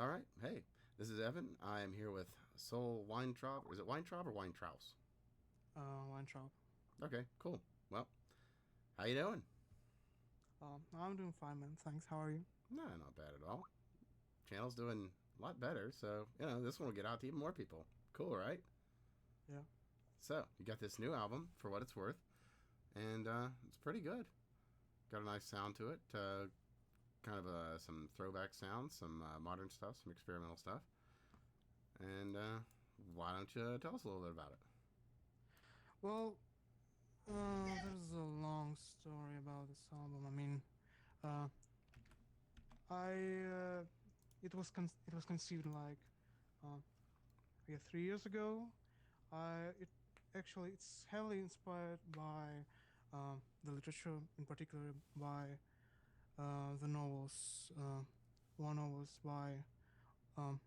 All right. Hey, this is Evan. I am here with Sol Weintraub. Is it Weintraub or Weintraus? Weintraub. Okay, cool. Well, how you doing? I'm doing fine, man. Thanks. How are you? No, not bad at all. Channel's doing a lot better, so this one will get out to even more people. Cool, right? Yeah. So you got this new album for what it's worth, and it's pretty good. Got a nice sound to it. Kind of some throwback sounds, some modern stuff, some experimental stuff. And why don't you tell us a little bit about it? Well, there's a long story about this album. Uh, I it was conceived like uh, yeah, 3 years ago. It actually it's heavily inspired by the literature, in particular by the novels. One novels by um,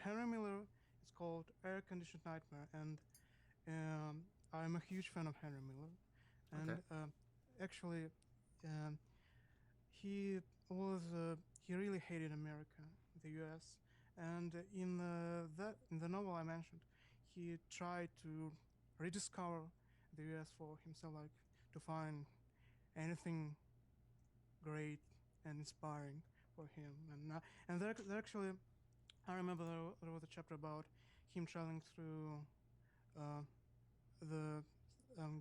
Henry Miller. It's called Air Conditioned Nightmare, and I'm a huge fan of Henry Miller. Okay. And actually, um, he really hated America, the U.S. And in the novel I mentioned, he tried to rediscover the U.S. for himself, like to find anything great and inspiring for him. And there actually, I remember there was a chapter about him traveling through uh, the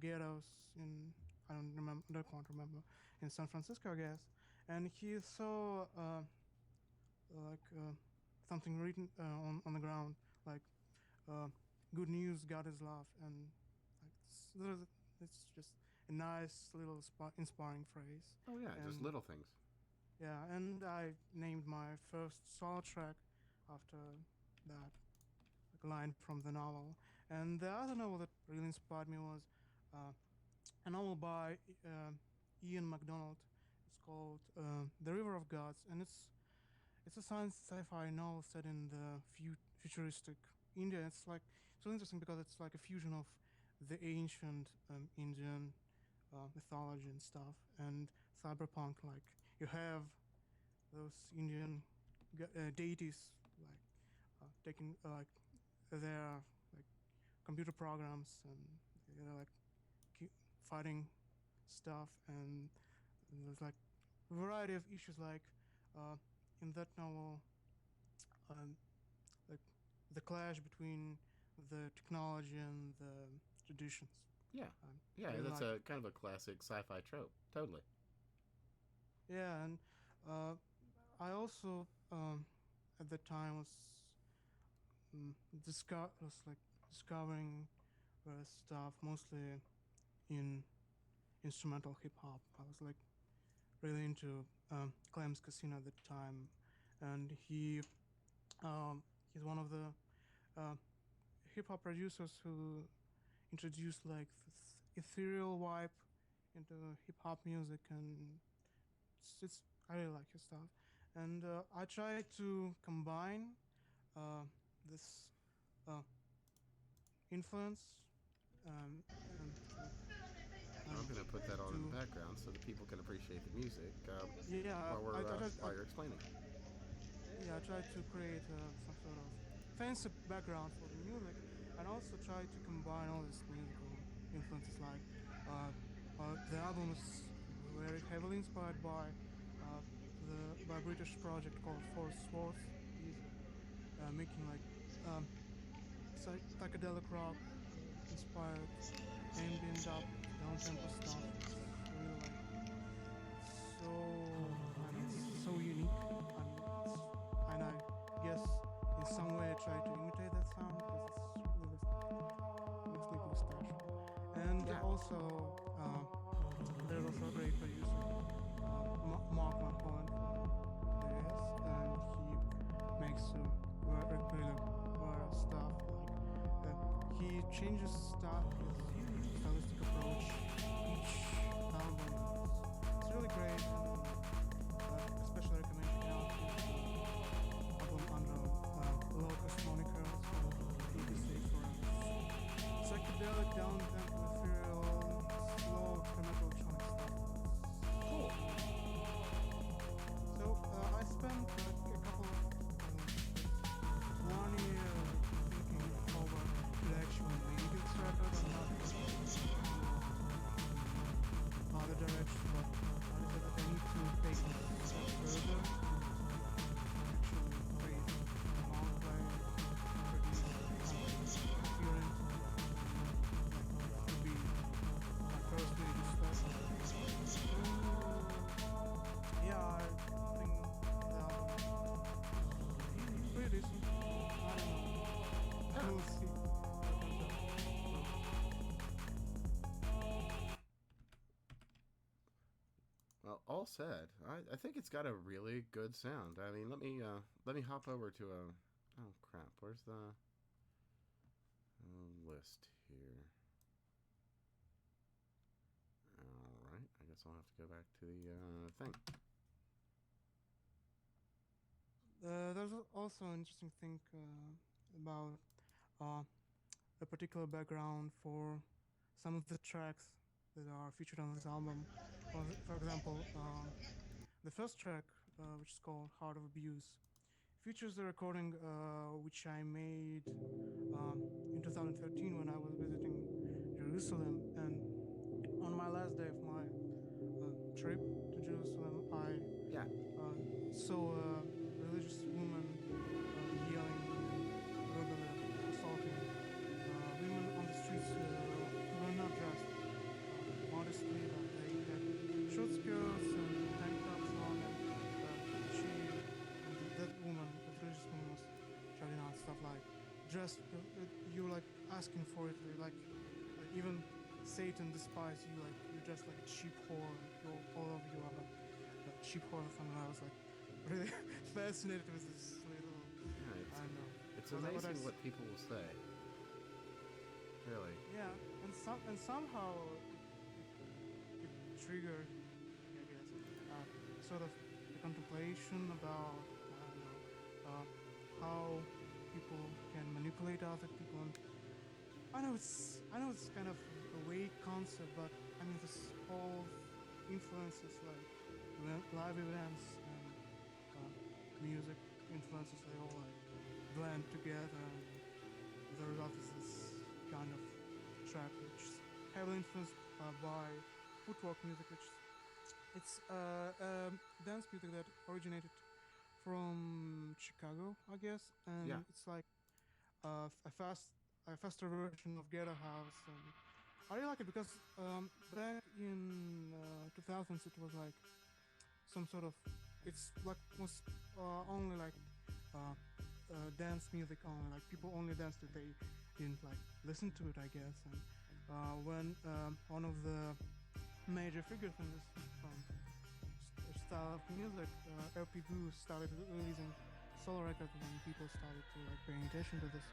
ghettos in I can't remember, in San Francisco, I guess, and he saw like something written on the ground, like uh, "Good news, God is love," and like it's just a nice little inspiring phrase. Oh yeah, just And little things. yeah, and I named my first solo track after that, like, line from the novel. And the other novel that really inspired me was uh, a novel by Ian MacDonald. It's called The River of Gods, and it's a science sci-fi novel set in the futuristic India. It's like it's really interesting because it's like a fusion of the ancient Indian mythology and stuff and cyberpunk. Like you have those Indian deities like taking like their like computer programs and like fighting stuff, and there's like a variety of issues like uh, in that novel, um, like the clash between the technology and the traditions. Yeah, I yeah, really that's like a it. kind of a classic sci-fi trope. Totally. Yeah, and uh, I also at the time was like discovering stuff mostly in instrumental hip hop. I was like really into Clem's Casino at the time, and he's one of the uh, hip hop producers who introduced like this ethereal vibe into hip hop music, and it's I really like his stuff, and I try to combine uh, this uh, influence to I'm gonna put that on in the to background so that people can appreciate the music yeah while we're I while you're explaining. yeah, I tried to create some sort of fancy background for the music, and also try to combine all these musical influences. Like uh, the album is very heavily inspired by uh, the by a British project called Force Swords. He's making like psychedelic rock inspired ambient dub down tempo stuff. It's really like so I don't know, it's so unique. I mean, it's and I guess in some way I try to imitate that sound because it's really absolutely special. And Yeah. also there's also a great producer, Mark Van Hollen from the US, and he makes really rare stuff. Like he changes stuff, his stylistic approach each album, and it's really great. And especially recommend checking out his album under Locust moniker. It's called 86, where it's psychedelic, down tempo, ethereal, slow, experimental electronic stuff. It's Cool. really great. So I spent like a couple of well said. I think it's got a really good sound. I mean, let me hop over to a. Oh crap! Where's the list here? All right. I guess I'll have to go back to the thing. There's also an interesting thing about uh, a particular background for some of the tracks that are featured on this album. For example, the first track, which is called Heart of Abuse, features a recording which I made in 2013 when I was visiting Jerusalem. And on my last day of my trip to Jerusalem, I Yeah. saw a religious woman yelling, verbally assaulting women on the streets who were not dressed modestly. They had short skirts and tank tops on, and that woman, the religious woman, was shouting out stuff like, "Dress, you're like asking for it, like even Satan despises you, like you're just like a cheap whore, all of you are like a cheap whore." And I was like really fascinated with this little. Yeah, I don't know. it's amazing what people will say. Really. Yeah, and somehow it triggered, I guess, sort of the contemplation about I don't know how people can manipulate other people. And I know it's kind of a vague concept, but I mean this whole influences like live events and music influences, they all like blend together, and the result is this kind of track which is heavily influenced by footwork music, which it's dance music that originated from Chicago, I guess, and Yeah. it's like a faster version of ghetto house. And I really like it because back in 2000s it was like some sort of, it's like was only like dance music only, like people only danced it, they didn't like listen to it, I guess. And when one of the major figures in this style of music, LP Goose, started releasing solo records, and then people started to like paying attention to this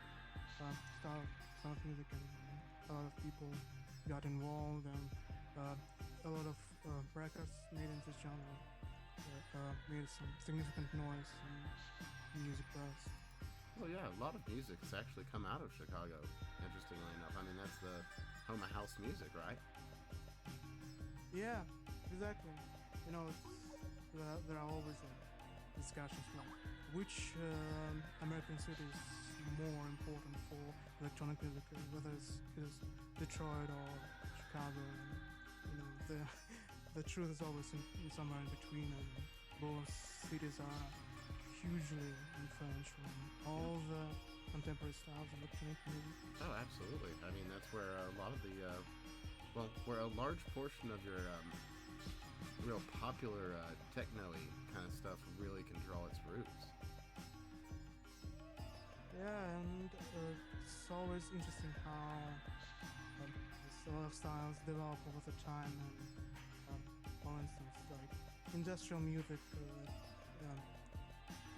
style of music, and a lot of people got involved, and a lot of records made in this genre made some significant noise in music press. Well, yeah, a lot of music has actually come out of Chicago, interestingly enough. I mean, that's the home of house music, right? Yeah, exactly. You know, there are always discussions like which American city is more important for electronic music, whether it is Detroit or Chicago. And, you know, the truth is always somewhere in between, and both cities are hugely influential in all the contemporary styles of electronic music. Oh, absolutely. I mean, that's where a lot of the, where a large portion of your real popular techno-y kind of stuff really can draw its roots. Yeah, and it's always interesting how a lot of styles develop over the time. And for instance, like industrial music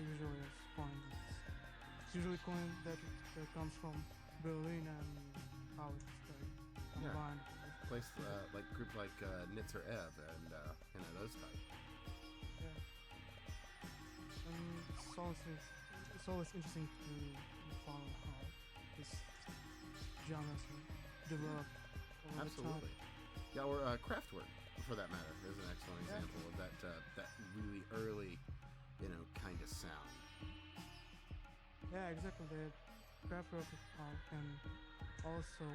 usually is coined. It's usually coined that it comes from Berlin, and how it's like combined. Place like group like Nitzer Ebb and those type. Yeah, and it's always interesting to follow how this genres develop over Absolutely. time. Yeah, or Kraftwerk, for that matter, is an excellent example of that really early, kind of sound. Yeah, exactly. The Kraftwerk and also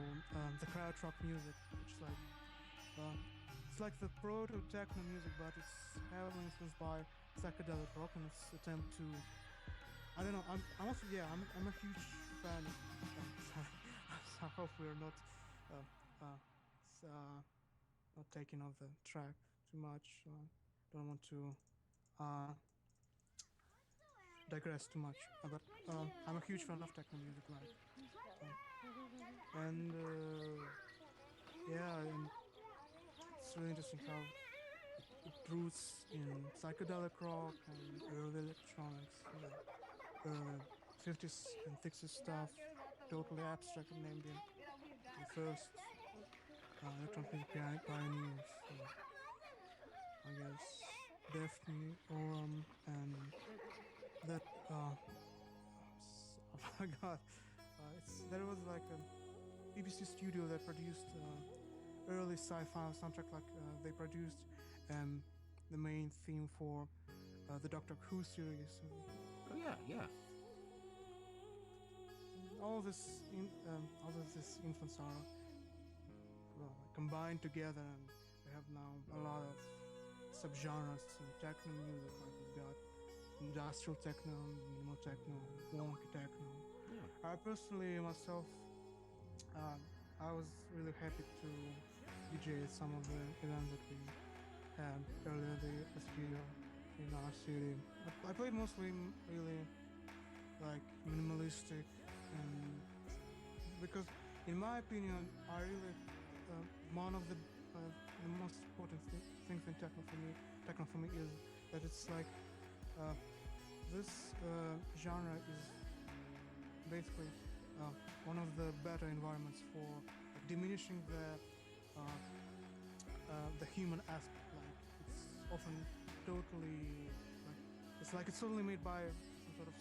the krautrock music, which is like it's like the proto techno music, but it's heavily influenced by psychedelic rock and its attempt to, I don't know. I'm also, yeah, I'm a huge fan. I hope we're not not taking off the track too much. Don't want to digress too much. But I'm a huge fan of techno music, like, and yeah, and it's really interesting how it roots in psychedelic rock and early electronics, like early 50s and 60s stuff, totally abstract and named in the first electronic music pioneers. So I guess Daphne Oram and that I forgot. It's there was like a BBC studio that produced early sci-fi soundtrack. Like they produced um, the main theme for the Doctor Who series. Oh yeah, yeah. All of this influence are combined together, and we have now a lot of subgenres in techno music. Like we've got industrial techno, minimal techno, wonky techno. Yeah. I personally myself, um, I was really happy to DJ at some of the events that we had earlier this year in our city. I played mostly really like minimalistic, and because in my opinion, I really one of the most important things in techno for me is that it's like uh, this genre is basically one of the better environments for diminishing the human aspect. Like it's often totally like it's totally made by some sort of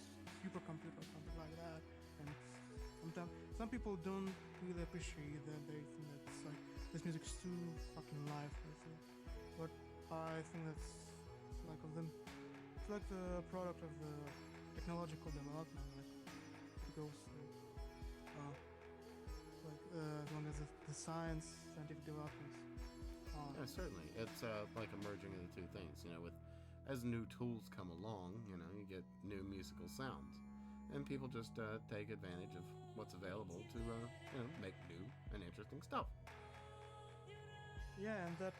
supercomputer or something like that, and sometimes some people don't really appreciate that. They think that it's like this music's too fucking lifeless, but I think that's it's like of them. It's like the product of the technological development. Like it goes through, as long as the scientific developments. Yeah, certainly. It's like a merging of the two things. You know, with as new tools come along, you know, you get new musical sounds, and people just take advantage of what's available to you know, make new and interesting stuff. Yeah, and that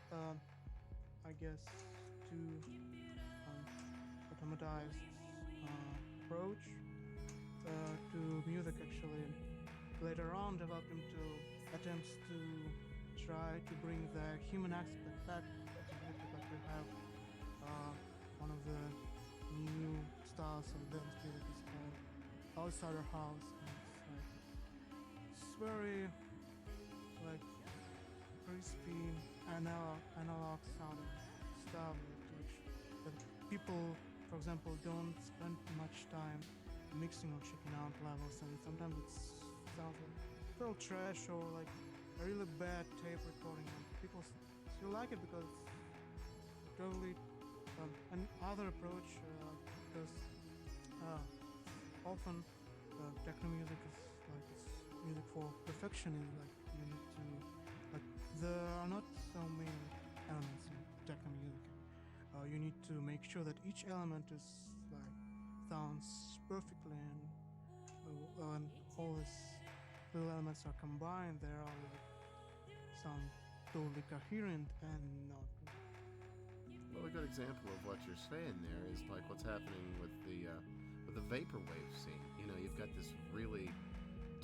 I guess to automatized approach to music actually later on developed into attempts to try to bring the human aspect back to music. Like we have one of the new styles of dance music is called Outsider House, and it's very like crispy analog sounding stuff which that people, for example, don't spend much time mixing or checking out levels, and sometimes it sounds like total trash or like a really bad tape recording, and people still like it because it's totally another approach because often techno music is like it's music for perfectionism. Like you need to like there are not so many elements in techno music. You need to make sure that each element is like sounds perfectly, and when all these little elements are combined, they are like sound totally coherent and not. Well, a good example of what you're saying there is like what's happening with the vaporwave scene. You know, you've got this really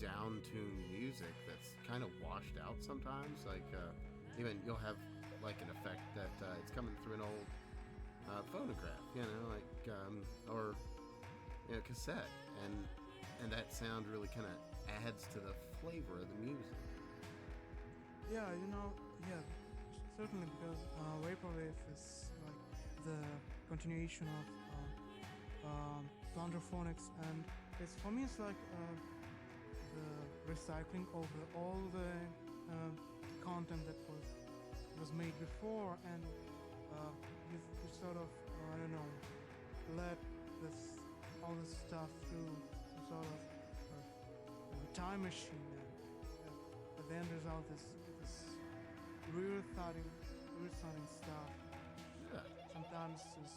down-tuned music that's kind of washed out sometimes. Like even you'll have like an effect that it's coming through an old phonograph, you know, like or you know, cassette, and that sound really kind of adds to the flavor of the music. Yeah, yeah, certainly because vaporwave is like the continuation of plunderphonics, and it's for me it's like the recycling of all the content that was made before, and you sort of I don't know, let this all this stuff through some sort of time machine, and at the end result is this weird sounding stuff. Yeah. Sometimes it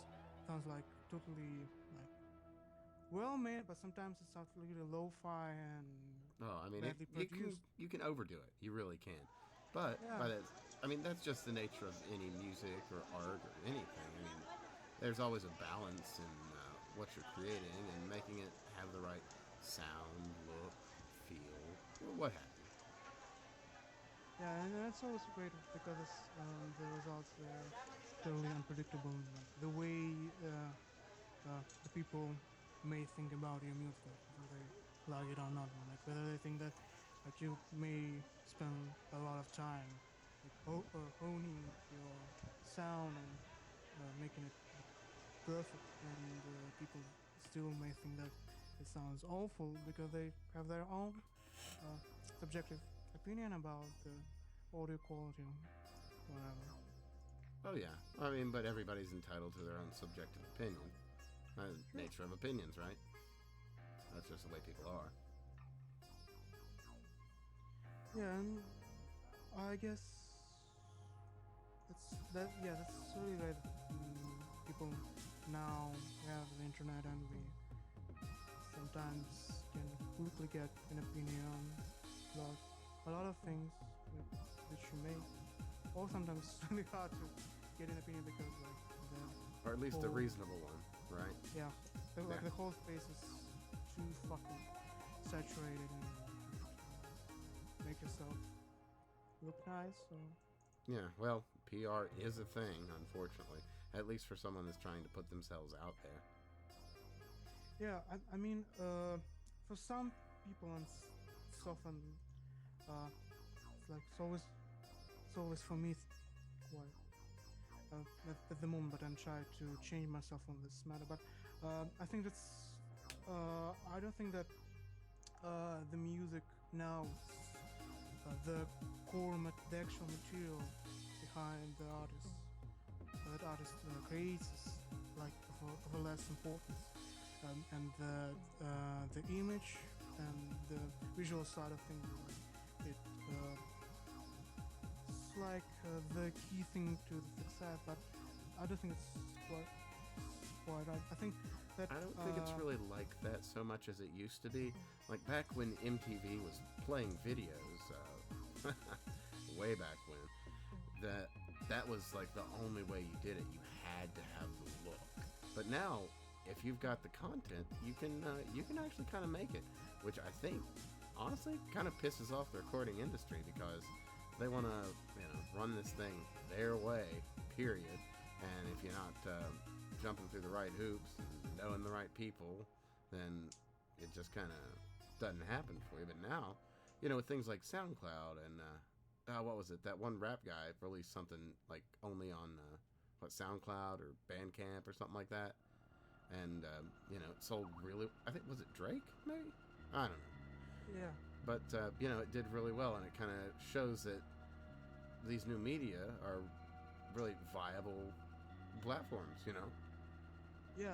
sounds like totally like well made, but sometimes it sounds really lo-fi and Oh, I mean, badly you produced. can overdo it. You really can. But Yeah, by that, I mean that's just the nature of any music or art or anything. I mean, there's always a balance in what you're creating and making it have the right sound, look, feel, or what have you. yeah, and that's always great because the results they're totally unpredictable. Like the way the people may think about your music, whether they like it or not, like whether they think that like you may spend a lot of time like honing your sound and making it like, perfect, and people still may think that it sounds awful because they have their own uh, subjective opinion about the audio quality, whatever. Oh yeah, I mean, but everybody's entitled to their own subjective opinion. Sure. Nature of opinions, right? That's just the way people are. Yeah, and I guess that's that. Yeah, that's really right. People now have the internet, and we sometimes can quickly get an opinion about a lot of things which you may, or sometimes it's really hard to get an opinion because like the Or at least a whole reasonable one, right? yeah, like Yeah. the whole space is too fucking saturated, and make yourself look nice. So Yeah, well, PR is a thing, unfortunately. At least for someone that's trying to put themselves out there. yeah, I mean, for some people and so often, it's like it's always for me quite at the moment, but I'm trying to change myself on this matter. But I think that's I don't think that the music now, the the actual material behind the artist, that artist creates is like of a less importance, and the image and the visual side of things, it it's like the key thing to the success. But I don't think it's quite right. I think that I don't think it's really like that so much as it used to be. Like back when MTV was playing videos, way back when, that was like the only way you did it. You had to have the look. But now, if you've got the content, you can actually kind of make it, which I think honestly kind of pisses off the recording industry because they want to run this thing their way, period. And if you're not jumping through the right hoops and knowing the right people, then it just kind of doesn't happen for you. But now, with things like SoundCloud and what was it? That one rap guy released something like only on SoundCloud or Bandcamp or something like that, and it sold really. I think was it Drake? Maybe, I don't know. yeah. But it did really well, and it kind of shows that these new media are really viable platforms. Yeah,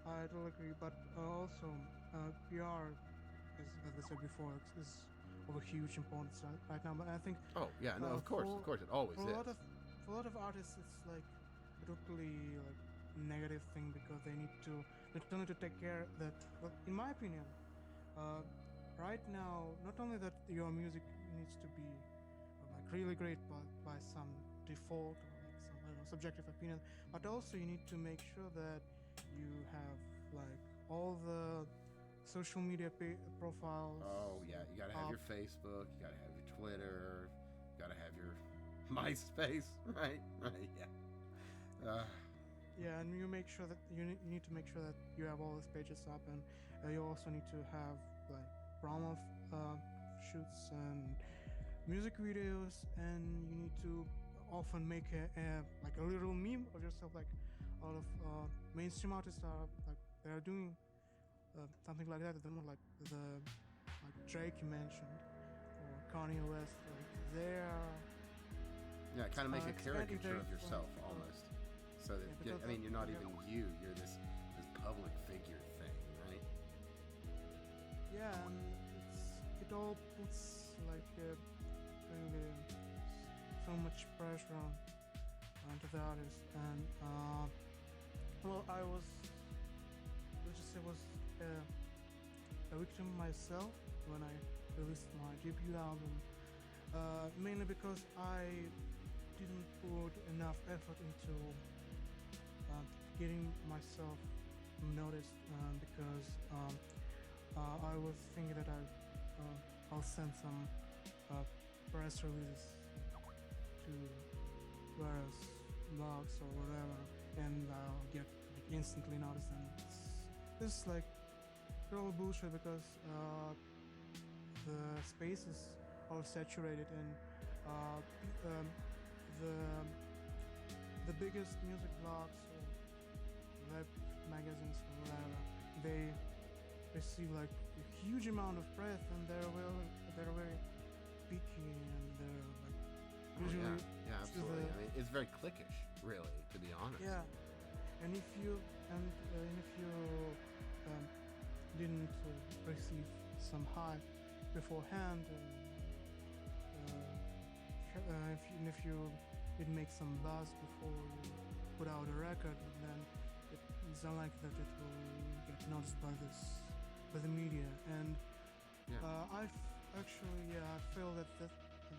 I totally agree. But also, PR, as I said before, is of a huge importance right now. But I think Oh yeah, no, of course, it always for is. a lot of artists, it's like a totally like negative thing because they need to not only to take care that. Well, in my opinion, uh, right now, not only that your music needs to be like really great by some default or like some I don't know, subjective opinion, but also you need to make sure that you have like all the social media profiles. Oh yeah, you gotta have your Facebook, you gotta have your Twitter, you gotta have your MySpace, right? Right, yeah. Yeah, and you make sure that you need to make sure that you have all these pages up, and you also need to have like promo shoots and music videos, and you need to often make like a little meme of yourself, like a lot of mainstream artists are like they are doing something like that at the moment, like like Drake you mentioned or Kanye West, like they are Yeah, kind of make a expanding caricature their of yourself almost. So that because you're not yeah. even you. You're this public figure thing, right? Yeah, and it all puts like really so much pressure onto the artist, and well, let's just say, was a victim myself when I released my debut album, mainly because I didn't put enough effort into getting myself noticed, because I was thinking that I'll send some press releases to various blogs or whatever, and I'll get like instantly noticed. And this is like total bullshit because the spaces are saturated and the the biggest music blogs or web magazines or whatever, they receive like a huge amount of press, and they're very picky, and they're like Oh usually yeah, yeah, to absolutely. I mean, it's very cliquish, really, to be honest. yeah. And if you um, didn't receive some hype beforehand, if you did make some buzz before you put out a record, then it's unlikely that it will get noticed by the media. And Yeah, I feel that at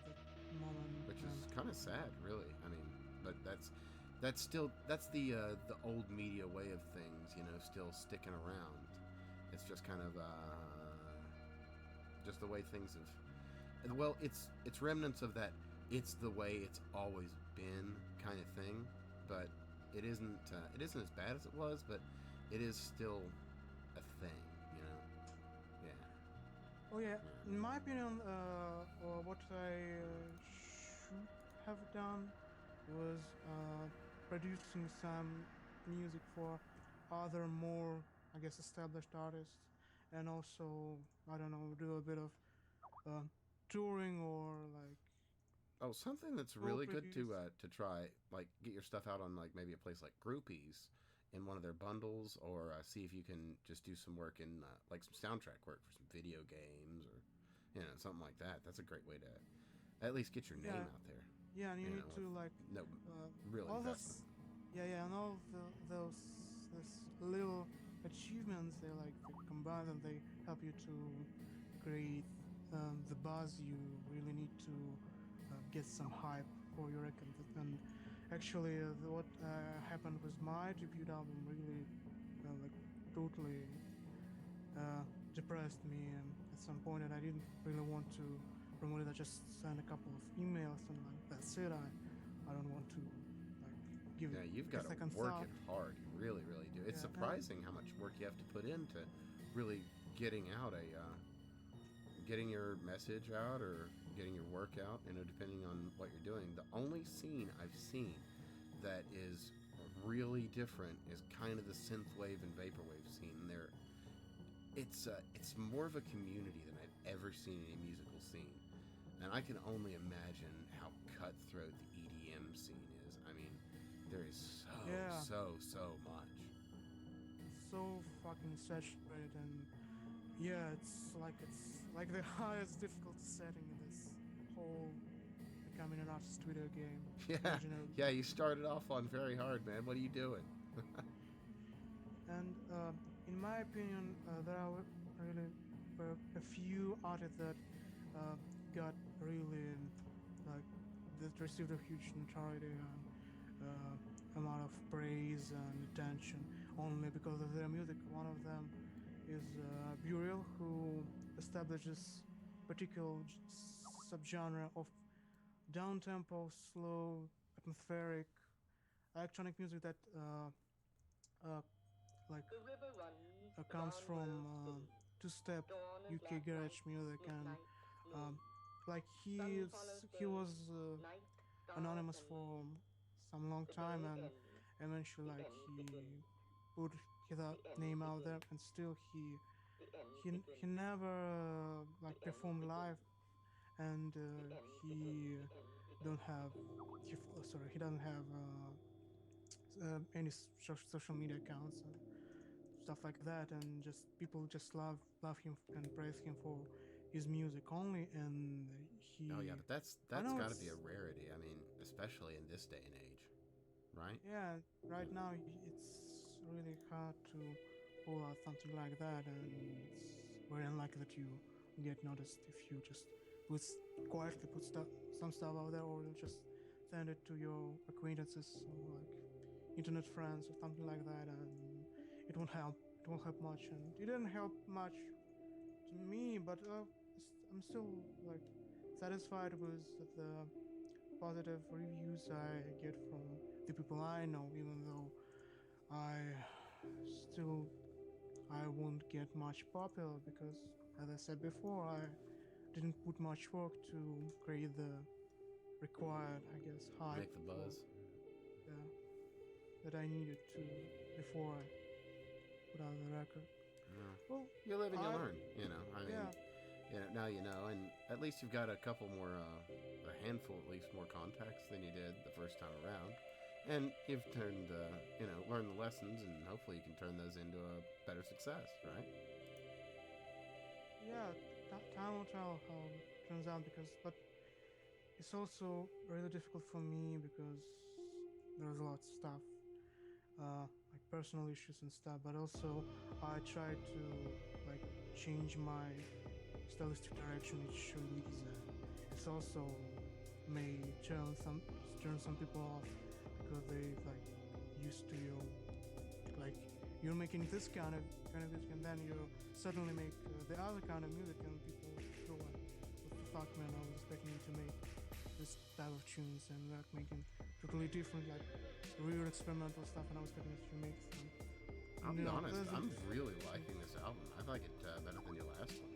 that moment. which is kind of sad, really. I mean, but that's still the old media way of things, still sticking around. It's just kind of just the way things have. Well, it's remnants of that. It's the way it's always been kind of thing, but it isn't as bad as it was, but it is still a thing. Yeah. Oh yeah, Yeah. in my opinion, what I should have done was producing some music for other more, I guess, established artists, and also I don't know, do a bit of uh, touring or like Oh, something that's really good co-produce. to try, like get your stuff out on like maybe a place like Groupies in one of their bundles, or see if you can just do some work in like some soundtrack work for some video games or something like that. That's a great way to at least get your name Yeah, out there. yeah, and you need With to like no uh, real all investment. those, yeah, and all those little achievements they like they combine and they help you to create the buzz you really need to get some hype for your record. And actually, what happened with my debut album really like totally depressed me, and at some point, and I didn't really want to promote it. I just sent a couple of emails and like that's it. I don't want to like give it Yeah, you've a got to second work thought. it hard. You really, really do. It's Yeah, and surprising how much work you have to put into really getting out getting your message out or getting your work out. Depending on what you're doing. The only scene I've seen that is really different is kind of the synthwave and vaporwave scene. It's more of a community than I've ever seen in a musical scene, and I can only imagine how cutthroat the EDM scene is. I mean, there is yeah, so much. so fucking saturated, and yeah, it's like the highest difficulty setting in this whole becoming an artist video game. Yeah, Imaginary. yeah. You started off on very hard, man. What are you doing? And in my opinion, there are really a few artists that uh, got really like that received a huge notoriety and amount of praise and attention only because of their music. One of them is Burial, who establishes particular subgenre of down-tempo, slow, atmospheric electronic music that uh, like The river runs, but comes on from will soon. two-step Dawn is UK black night, garage music, and midnight gloom. um, like Sun follows he day, was night dark anonymous and for lean. some long The time, day and ends, eventually the like end he begins, put his the end name out there, begins, and still the end he begins, never like the end performed live, begins, and the end begins, he the end don't begins. have he doesn't have any social media accounts and stuff like that, and just people just love him and praise him for his music only, and Oh yeah, he but that's I that's know got to be it's a rarity. I mean, especially in this day and age, right? yeah, right now it's really hard to pull out something like that, and it's very unlikely that you get noticed if you just put quietly put some stuff out there, or you'll just send it to your acquaintances or like internet friends or something like that, and it won't help. It won't help much, and it didn't help much to me. But I'm still like satisfied with the positive reviews I get from the people I know, even though I still I won't get much popular because, as I said before, I didn't put much work to create the required, I guess, hype Make the buzz. yeah, that I needed to before I put out the record. Yeah. Well, You live and you I- learn. You know. I mean, yeah, now you know, and at least you've got a couple more, a handful at least more contacts than you did the first time around. And you've turned, learned the lessons, and hopefully you can turn those into a better success, right? yeah, time will tell how it turns out but it's also really difficult for me because there's a lot of stuff, like personal issues and stuff, but also I try to like change my stylistic direction, which really is it's also may turn some people off because they like used to you like you're making this kind of music and then you suddenly make the other kind of music and people go like, what the fuck, man, I was expecting you to make this type of tunes and like making totally different like real experimental stuff and I was expecting you to make some. I'll be honest, there's I'm really liking this album. I like it better than your last one.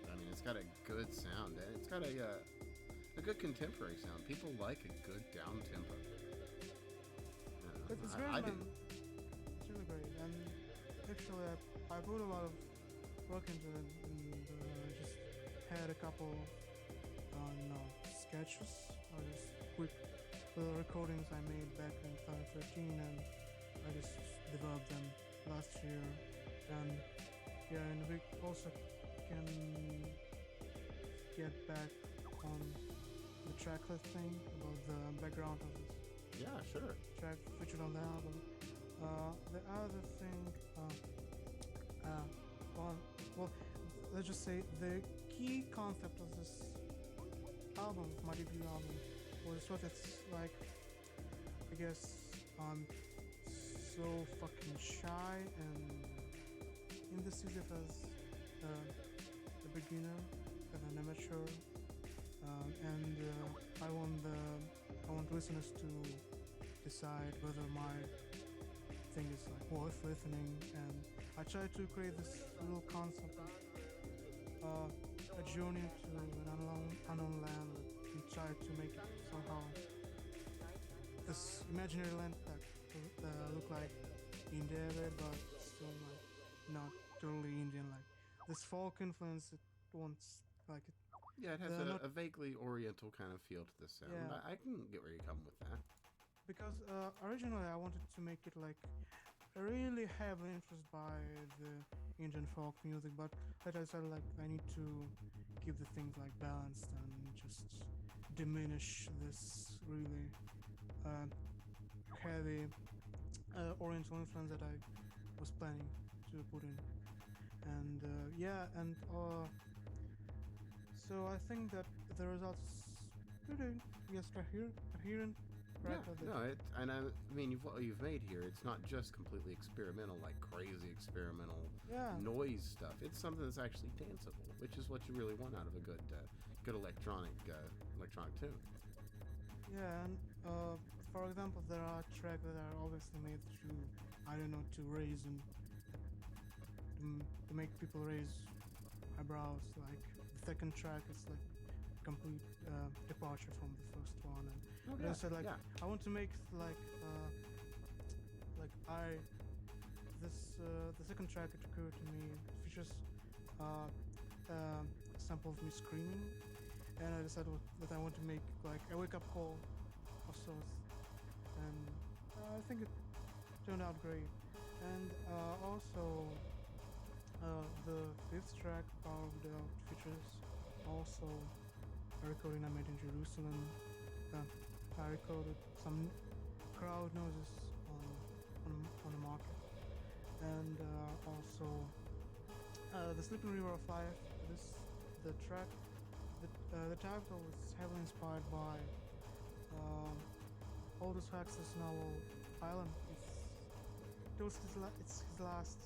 I mean, it's got a good sound, and it's got a good contemporary sound. People like a good down tempo. It's I really, do. it's really great, and actually, I put a lot of work into it, and just had a couple, sketches or just quick little recordings I made back in 2013, and I just developed them last year, and yeah, and we also can get back on the tracklist thing about the background of this Yeah, sure. track featured on the album. The other thing, well, let's just say the key concept of this album, my debut album, was what it's like. I guess I'm so fucking shy and indecisive as a beginner, as an amateur, and I want listeners to decide whether my thing is like worth listening, and I try to create this little concept of a journey to an unknown land and try to make it somehow this imaginary land that look like India but still like not totally Indian, like this folk influence it wants like it. Yeah, it has They're not- a vaguely oriental kind of feel to the sound. Yeah. I can get where you come with that. Because originally I wanted to make it like really heavily influenced by the Indian folk music, but later I decided like I need to keep the things like balanced and just diminish this really heavy oriental influence that I was planning to put in, and so I think that the results pretty coherent. Right, I mean, what you've made here, it's not just completely experimental, like crazy experimental Yeah. noise stuff. It's something that's actually danceable, which is what you really want out of a good electronic tune. Yeah, and for example, there are tracks that are obviously made to raise and to make people raise eyebrows. Like the second track is like complete departure from the first one, and but I said like I want to make the second track it occurred to me features a sample of me screaming, and I decided that I want to make like a wake up call of sorts, and I think it turned out great. And also the fifth track, Power Without, features also a recording I made in Jerusalem. I recorded some crowd noises on the market, and also the Sleeping River of Life. The track, the title was heavily inspired by Aldous Huxley's novel Island. It's his last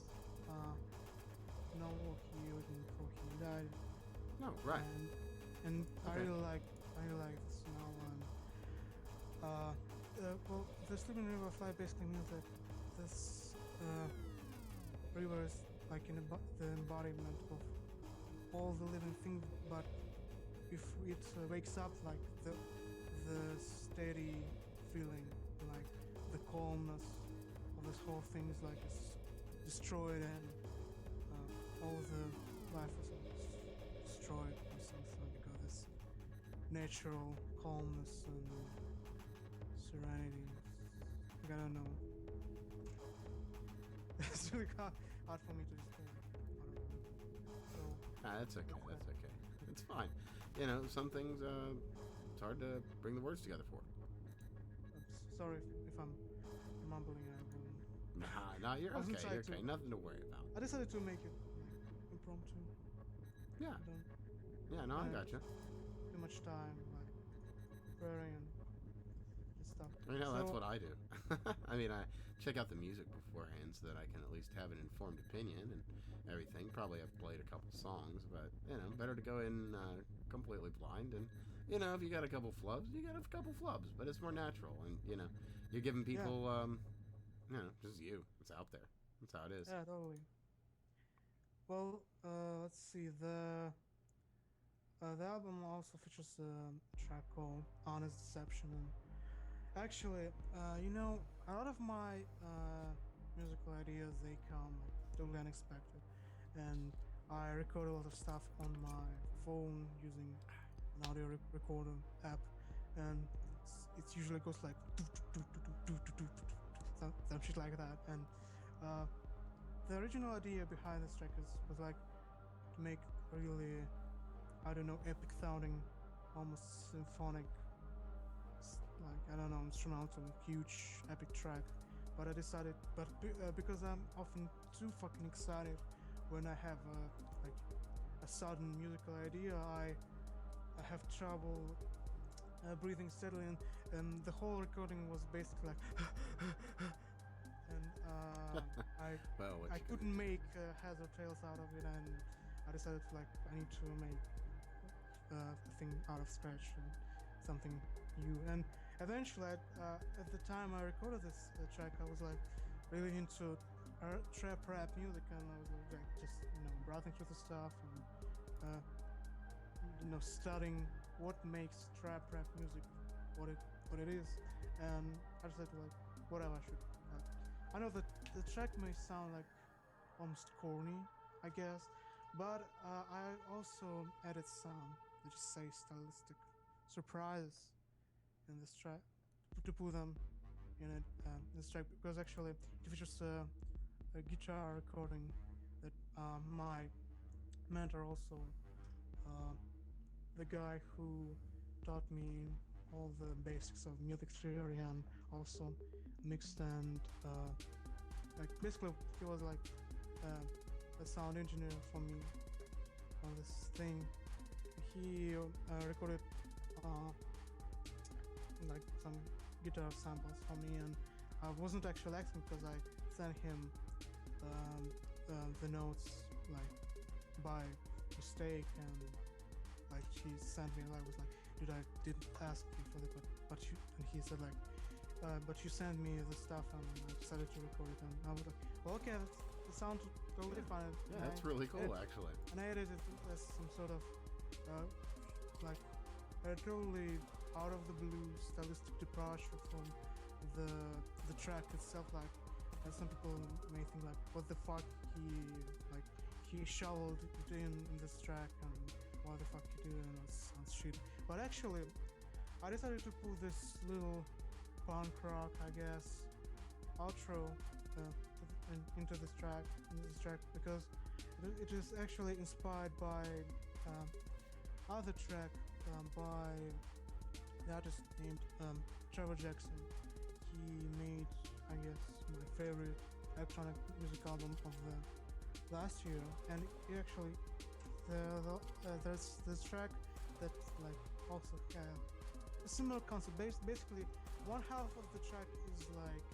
novel he written before he died. No, right. And I Okay. really like this novel, and Well, the sleeping river fly basically means that this river is like the embodiment of all the living things, but if it wakes up, like the steady feeling, like the calmness of this whole thing is like it's destroyed, and all the life is destroyed or something, because this natural calmness and serenity. Like, I don't know. It's really hard for me to explain. I don't know. So That's okay. That's okay. It's fine. You know, some things it's hard to bring the words together for. sorry if I'm mumbling. Nah, you're I wasn't okay. trying You're okay. to- Nothing to worry about. I decided to make it impromptu. Yeah. Don't Yeah. No, I Yeah. gotcha. too much time like preparing and stuff. I know that's So- what I do. I mean, I check out the music beforehand so that I can at least have an informed opinion and everything. Probably I've played a couple songs, but you know, better to go in completely blind. And you know, if you got a couple flubs, you got a couple flubs, but it's more natural. And you know, you're giving people, you know, just you. It's out there. That's how it is. Yeah, totally. Well, let's see. The album also features a track called "Honest Deception," and actually, you know, a lot of my musical ideas they come like totally unexpected, and I record a lot of stuff on my phone using an audio recorder app, and it usually goes like some shit like that, and the original idea behind this track was like to make really, I don't know, epic sounding, almost symphonic, like I don't know, instrumental, huge epic track. But I decided, because I'm often too fucking excited when I have like a sudden musical idea, I have trouble breathing steadily, and the whole recording was basically like, and Well, what I you gonna couldn't make heads or tails out of it, and I decided like I need to make a thing out of scratch, and something new. And eventually, at the time I recorded this track, I was like really into trap rap music, and I was like just browsing through the stuff and studying what makes trap rap music, what it is, and I decided like whatever I should. I know that the track may sound like almost corny, I guess, but I also added some, let's just say, stylistic surprises in this track to put them in this track, because actually it features a guitar recording that my mentor, also the guy who taught me all the basics of music theory and also mixed and like basically he was like a sound engineer for me on this thing. He recorded like some guitar samples for me, and I wasn't actually asking, because I sent him the notes like by mistake, and like he sent me, I was like, dude, I didn't ask you for that, but you, and he said like, but you sent me the stuff, and I decided to record it, and I was like, well, okay, that sounds totally fine. Yeah, that's really cool, actually. And I edited it as some sort of like a totally out of the blue stylistic departure from the track itself. Like, some people may think like, what the fuck he shoveled it in this track, and what the fuck he did, and it sounds shit. But actually, I decided to put this little punk rock, I guess, outro into this track, because it is actually inspired by other track by the artist named Trevor Jackson. He made, I guess, my favorite electronic music album of the last year, and it actually there's this track that like also have a similar concept. Basically, one half of the track is like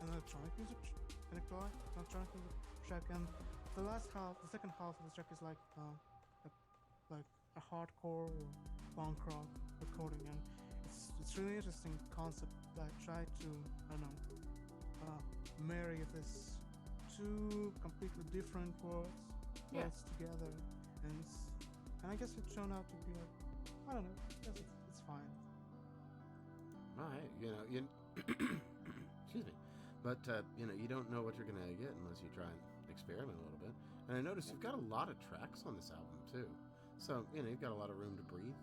an electronic music track, and the second half of the track is like a hardcore or punk rock recording, and it's it's really interesting concept that try to I don't know marry this two completely different worlds together, and and I guess it turned out to be like I don't know. I guess it's fine. All right, excuse me, but you don't know what you're gonna get unless you try and experiment a little bit. And I noticed you've got a lot of tracks on this album too, so you've got a lot of room to breathe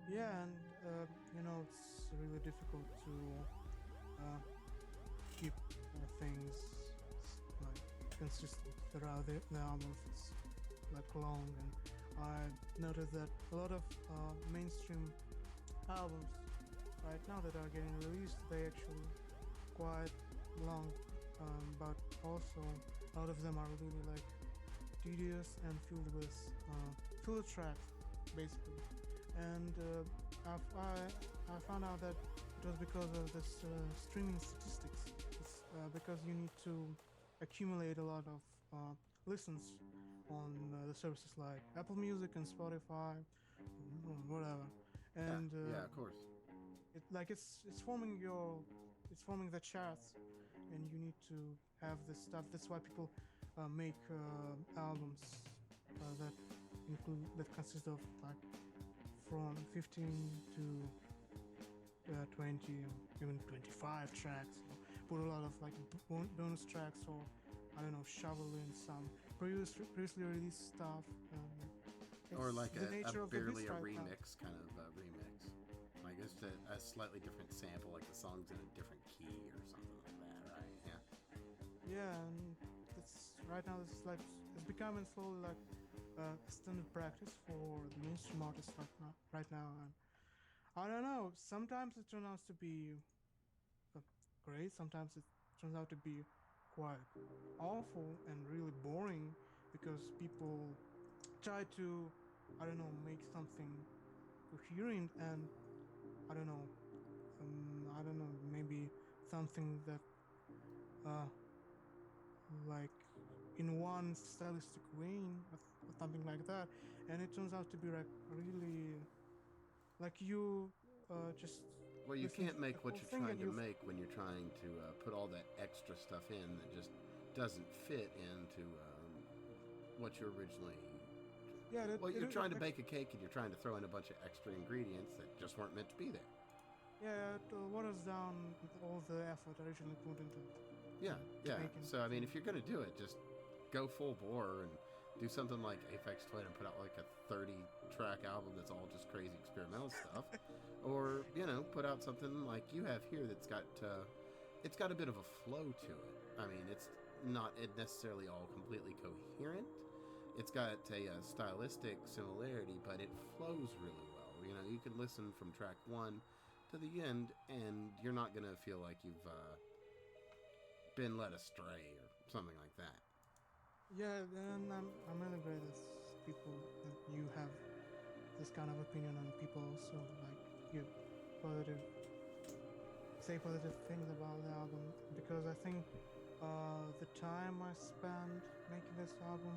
there. Yeah, and it's really difficult to keep things like consistent throughout the album. If it's like long, and I noticed that a lot of mainstream albums right now that are getting released, they actually quite long, but also a lot of them are really like tedious and filled with filler tracks, basically. And I found out that it was because of this streaming statistics. It's because you need to accumulate a lot of listens on the services like Apple Music and Spotify, whatever. And yeah, of course. it's forming the charts, and you need to have this stuff. That's why people make albums that consist of like from 15 to 20, even 25 tracks. Put a lot of like bonus tracks, or I don't know, shovel in some previously released stuff. Or like the nature a of the barely beast a right remix kind of remix. Like it's a slightly different sample, like the song's in a different key or something like that, right? Yeah. Yeah, and it's right now. It's like it's becoming slowly like standard practice for the mainstream artists right now, and I don't know. Sometimes it turns out to be great. Sometimes it turns out to be quite awful and really boring because people try to, I don't know, make something coherent and I don't know, maybe something that like in one stylistic vein or something like that, and it turns out to be like really like you just Well, you listen can't to make the what whole you're thing trying and to you make when you're trying to put all that extra stuff in that just doesn't fit into what you originally. yeah Well, you're trying to bake a cake and you're trying to throw in a bunch of extra ingredients that just weren't meant to be there. yeah it waters down all the effort originally put into Yeah, yeah. making. So I mean, if you're gonna do it, just go full bore and do something like Aphex Twin and put out like a 30-track album that's all just crazy experimental stuff, or put out something like you have here that's got it's got a bit of a flow to it. I mean, it's not necessarily all completely coherent. It's got a stylistic similarity, but it flows really well. You can listen from track one to the end, and you're not gonna feel like you've been led astray or something like that. Yeah, and I'm really glad that people that you have this kind of opinion, and people also like give positive say positive things about the album, because I think the time I spent making this album,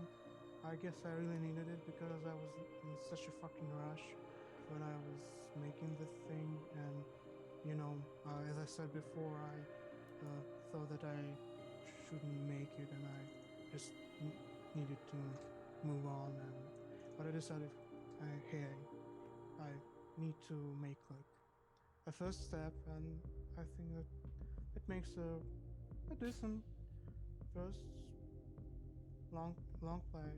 I guess I really needed it because I was in such a fucking rush when I was making the thing, and as I said before, I thought that I shouldn't make it, and I just needed to move on, but I decided, hey, I need to make like a first step, and I think that it makes a decent first long play.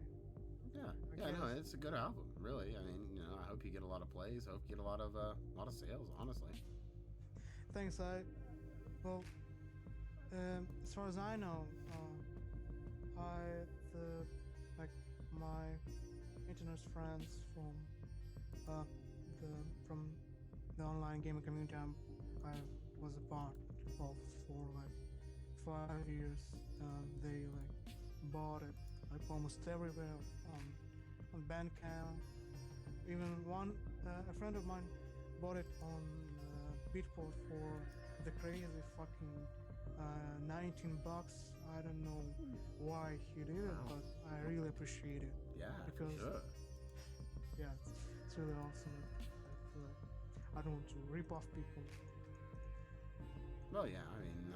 Yeah, no, it's a good album, really. I mean, I hope you get a lot of plays. I hope you get a lot of sales, honestly. Thanks. Well, as far as I know, the like my internet friends uh, from the online gaming community I was a part of for like 5 years. They like bought it like almost everywhere on Bandcamp. Even a friend of mine bought it on Beatport for the crazy fucking $19. I don't know why he did it, but I really appreciate it. Yeah, because for sure. yeah, it's really awesome. I don't want to rip off people. Well, yeah, I mean,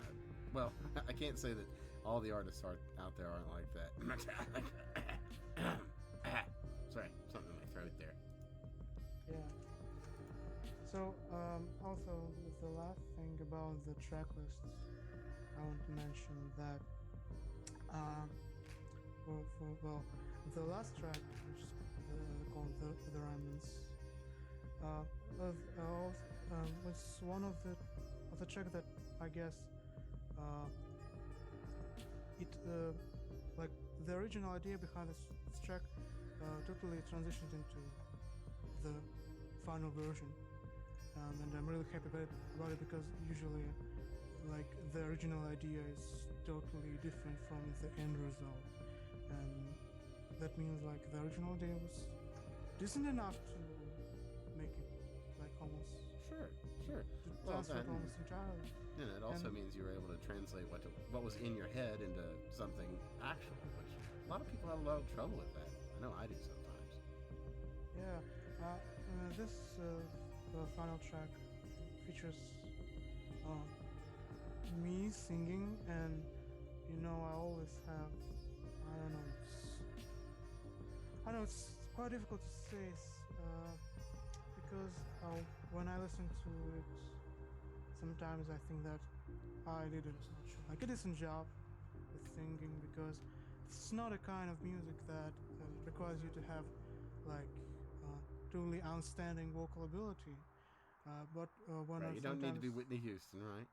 well, I can't say that all the artists out there aren't like that. Sorry, something in my throat there. Yeah. So, also, the last thing about the track lists, I want to mention that, uh, well, the last track, which is called the Remnants, was one of the track that I guess uh, it like the original idea behind this track totally transitioned into the final version, and I'm really happy about it because usually like the original idea is totally different from the end result, and that means like the original idea was decent enough to make it like almost Sure. to Well, transfer it almost entirely. and it also And- means you were able to translate what was in your head into something actual, which a lot of people have a lot of trouble with that. I know I do sometimes. Yeah, this final track features uh, me singing, and I always have, I don't know, it's quite difficult to say because when I listen to it, sometimes I think that I did a decent job with singing because it's not a kind of music that requires you to have like truly outstanding vocal ability. But when Right, I you don't need to sometimes be Whitney Houston, right?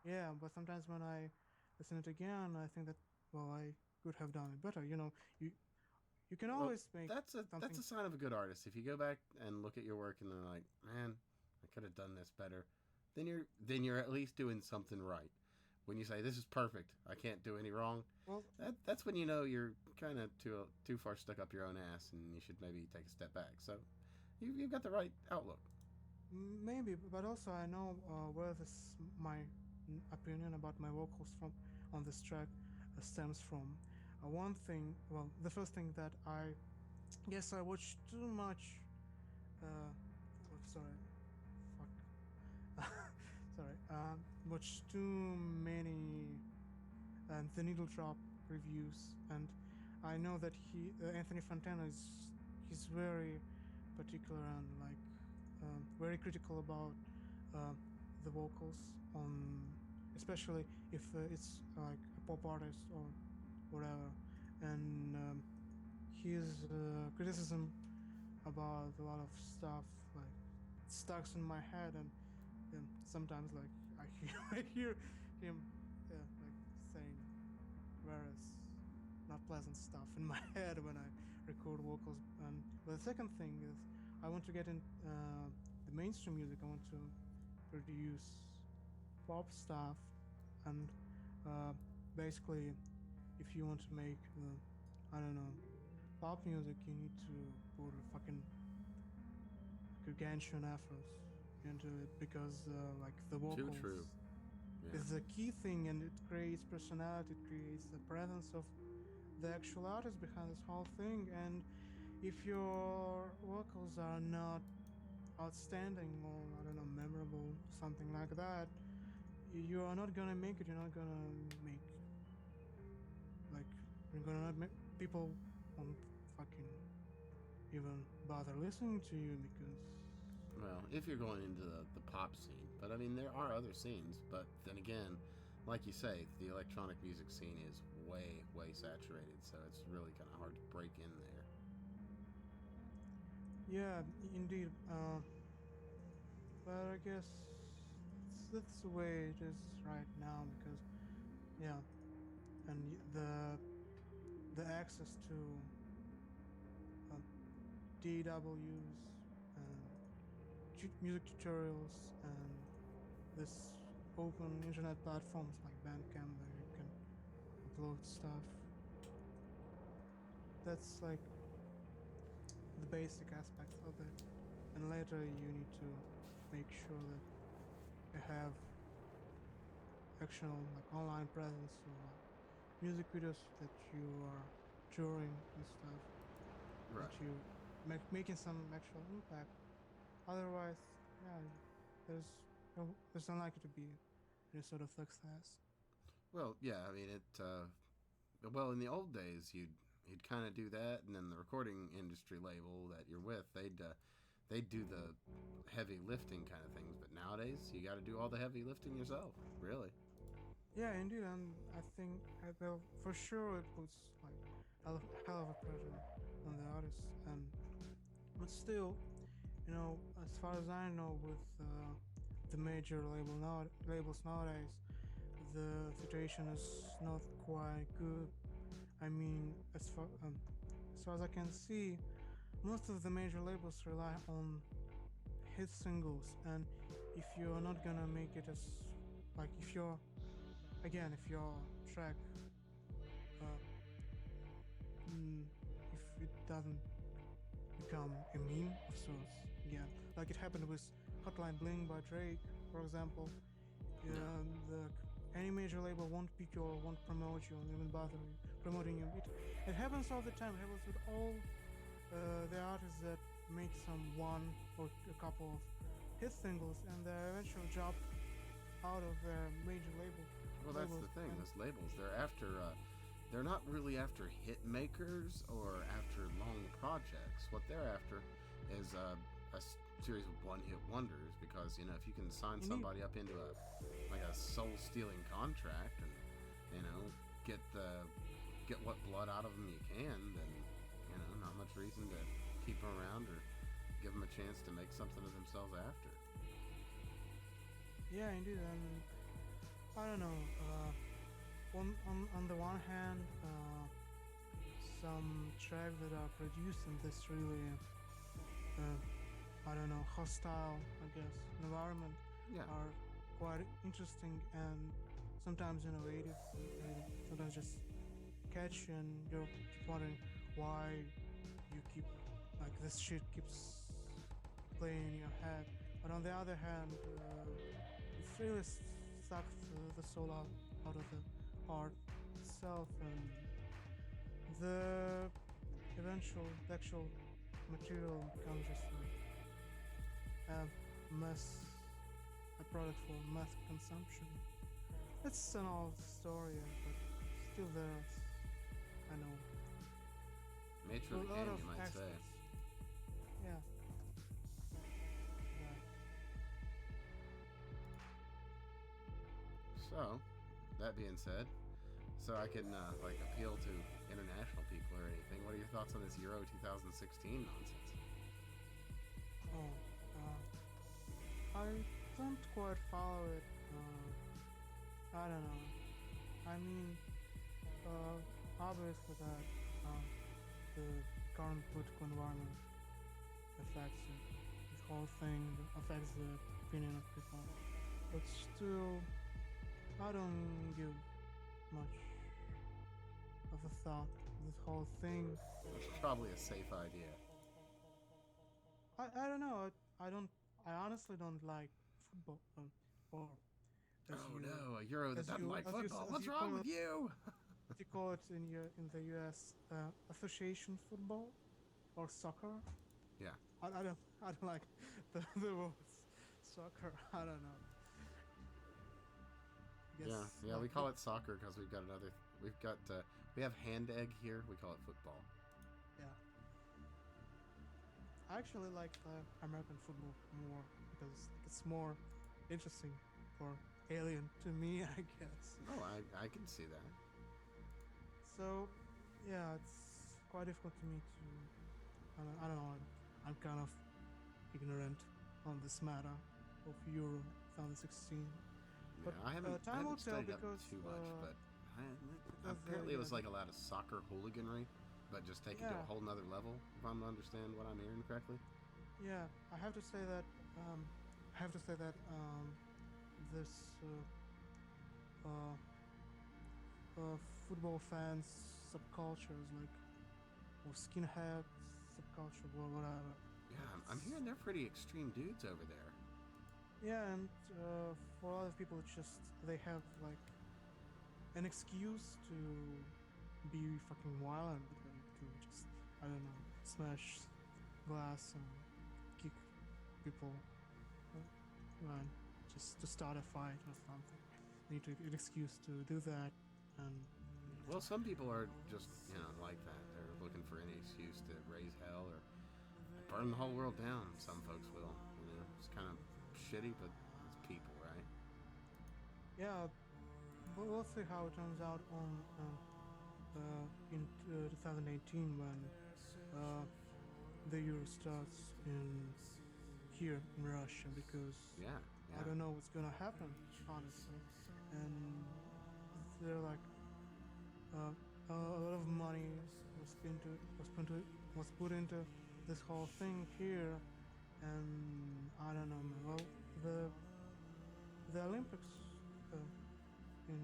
yeah, but sometimes when I listen it again, I think that I could have done it better. You can Well, always make that's something. a sign of a good artist. If you go back and look at your work and they're like, man, I could have done this better, then you're at least doing something right. When you say this is perfect, I can't do any wrong, Well, that's when you know you're kind of too far stuck up your own ass, and you should maybe take a step back. So you've got the right outlook. maybe, but also I know where this my opinion about my vocals from on this track stems from. One thing, well, the first thing that I guess I watched too much. Sorry, fuck, sorry. Watched too many the Needle Drop reviews, and I know that Anthony Fantana he's very particular and like very critical about uh, the vocals on, especially if it's like a pop artist or whatever, and his criticism about a lot of stuff like stucks in my head, and sometimes like I hear I hear him like saying whereas not pleasant stuff in my head when I record vocals. And but the second thing is I want to get in the mainstream music. I want to produce pop stuff, and uh, basically, if you want to make I don't know pop music, you need to put a fucking gargantuan efforts into it because like the Too vocals true. Yeah. is the key thing, and it creates personality, it creates the presence of the actual artist behind this whole thing. And if your vocals are not outstanding or I don't know memorable, something like that, you are not gonna make it. You're not gonna make like you're gonna not make people won't fucking even bother listening to you because Well, if you're going into the pop scene, but I mean there are other scenes. But then again, like you say, the electronic music scene is way saturated, so it's really kind of hard to break in there. yeah, indeed. But I guess that's the way it is right now because yeah, and the access to um, DAWs and music tutorials and this open internet platforms like Bandcamp where you can upload stuff. That's like the basic aspects of it. And later you need to make sure that you have actual like online presence or like music videos that you are touring and stuff Right. that you making some actual impact. Otherwise, yeah, there's unlikely to be any sort of success. Well, yeah, I mean it. Well, in the old days, you'd kind of do that, and then the recording industry label that you're with, they'd do the heavy lifting kind of things. But nowadays, you got to do all the heavy lifting yourself. Really. Yeah, indeed, and I think well, for sure it puts like hell of a pressure on the artists, and but still, as far as I know, with the major labels nowadays, the situation is not quite good. I mean, as far as I can see, most of the major labels rely on hit singles, and if you're not gonna make it as like if your track uh, if it doesn't become a meme of sorts again, like it happened with Hotline Bling by Drake, for example. No. The any major label won't pick you or won't promote you, or even bother you promoting you. It happens all the time. It happens with all the artists that make some one or a couple of hit singles and they eventually drop out of their major label. Well, that's labels. the thing. And Those labels, they're after. They're not really after hit makers or after long projects. What they're after is series of one-hit wonders. Because if you can sign Indeed. somebody up into a soul-stealing contract and get what blood out of them you can, then not much reason to keep them around or give them a chance to make something of themselves after. yeah, indeed, and I don't know. On the one hand, some tracks that are produced in this really, I don't know, hostile, I guess, environment Yeah. are quite interesting and sometimes innovative, and sometimes just catchy, and you keep wondering why you keep like this shit keeps playing in your head. But on the other hand, it really sucks the soul out of the art itself, and the the actual material becomes just like a mass, a product for mass consumption. It's an old story, but still there's, I know, Nature a of the lot game, of you might say. aspects. Yeah. Yeah. So, that being said, so I can appeal to international people or anything. What are your thoughts on this Euro 2016 nonsense? Oh, I don't quite follow it. I don't know. I mean, obviously that the current political environment affects it. This whole thing affects the opinion of people. But still, I don't give much of a thought to this whole thing. Which is probably a safe idea. I don't know. I honestly don't like football. Or as Oh you no, a Euro that as doesn't you like as you football. as What's you wrong call with it you? as you call it in the U.S. Association football or soccer. Yeah. I don't like the words soccer. I don't know. I guess Yeah, we call it soccer because we have hand egg here. We call it football. Yeah. I actually like American football more because it's more interesting or alien to me, I guess. Oh, I can see that. So, yeah, it's quite difficult to me to. I don't know. I'm kind of ignorant on this matter of Euro 2016. But Yeah, I time will haven't tell studied up because too much, but because apparently it was like a lot of soccer hooliganry, but just take it to a yeah, whole nother level. If I'm to understand what I'm hearing correctly. yeah. I have to say that this uh, football fans subcultures like or skinhead subculture or whatever. Yeah, I'm hearing they're pretty extreme dudes over there. Yeah, and for a lot of people, it's just they have like an excuse to be fucking violent, like to just I don't know, smash glass and kick people. Uh, well, just to start a fight or something. Need to an excuse to do that, and Well, some people are just, like that. They're looking for any excuse to raise hell or burn the whole world down. Some folks will. It's kind of shitty, but it's people, right? yeah, but we'll see how it turns out on in 2018 when uh, the Euro starts in here in Russia because Yeah, I yeah. don't know what's gonna happen honestly, and they're like a lot of money was spent to, was put into was put into this whole thing here, and I don't know, man. Well, the the Olympics uh, in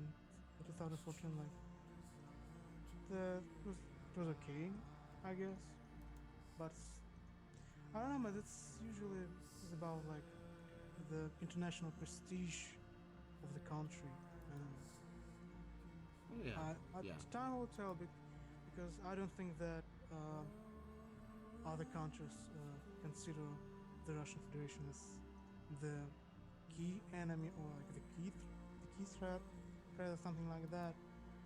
2014, like it was okay, I guess, but I don't know, man. It's about like the international prestige of the country, and Yeah, yeah. time will tell because I don't think that other countries consider the Russian Federation as the key enemy or like the key threat or something like that.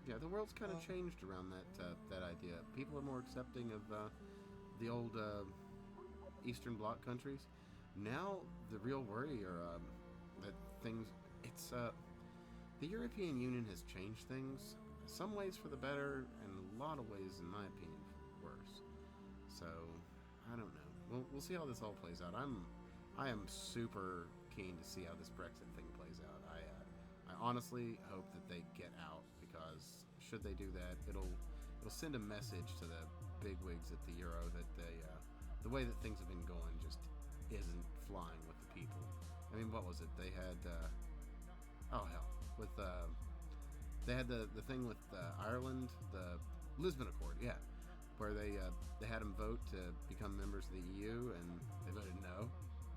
Yeah, the world's kind of Uh, changed around that idea. People are more accepting of the old Eastern Bloc countries. Now, the real worry are that things. It's the European Union has changed things. Some ways for the better, and a lot of ways, in my opinion, for the worse. So, I don't know. We'll see how this all plays out. I am super keen to see how this Brexit thing plays out. I honestly hope that they get out because should they do that, it'll send a message to the bigwigs at the Euro that the way that things have been going just isn't flying with the people. I mean, what was it? They had oh hell with they had the thing with Ireland, the Lisbon Accord, yeah, where they had them vote to become members of the EU, and they voted no.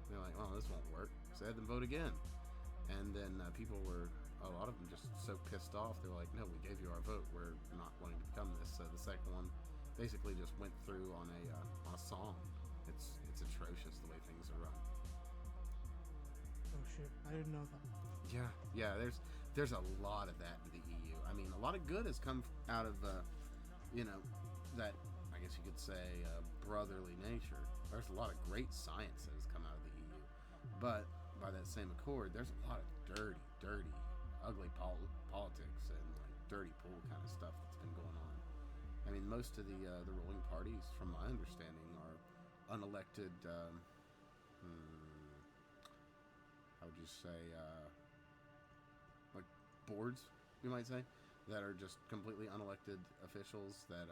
They're like, oh, this won't work. So they had them vote again, and then people were a lot of them just so pissed off. They were like, no, we gave you our vote. We're not wanting to become this. So the second one basically just went through on a song. It's atrocious the way things are run. oh shit, I didn't know that. Yeah, yeah. There's a lot of that in the EU. I mean, a lot of good has come out of that. I guess you could say brotherly nature. There's a lot of great science that has come out of the EU, but by that same accord, there's a lot of dirty, ugly politics and like dirty pool kind of stuff that's been going on. I mean, most of the ruling parties, from my understanding, are unelected. How would you say? Like boards, you might say, that are just completely unelected officials that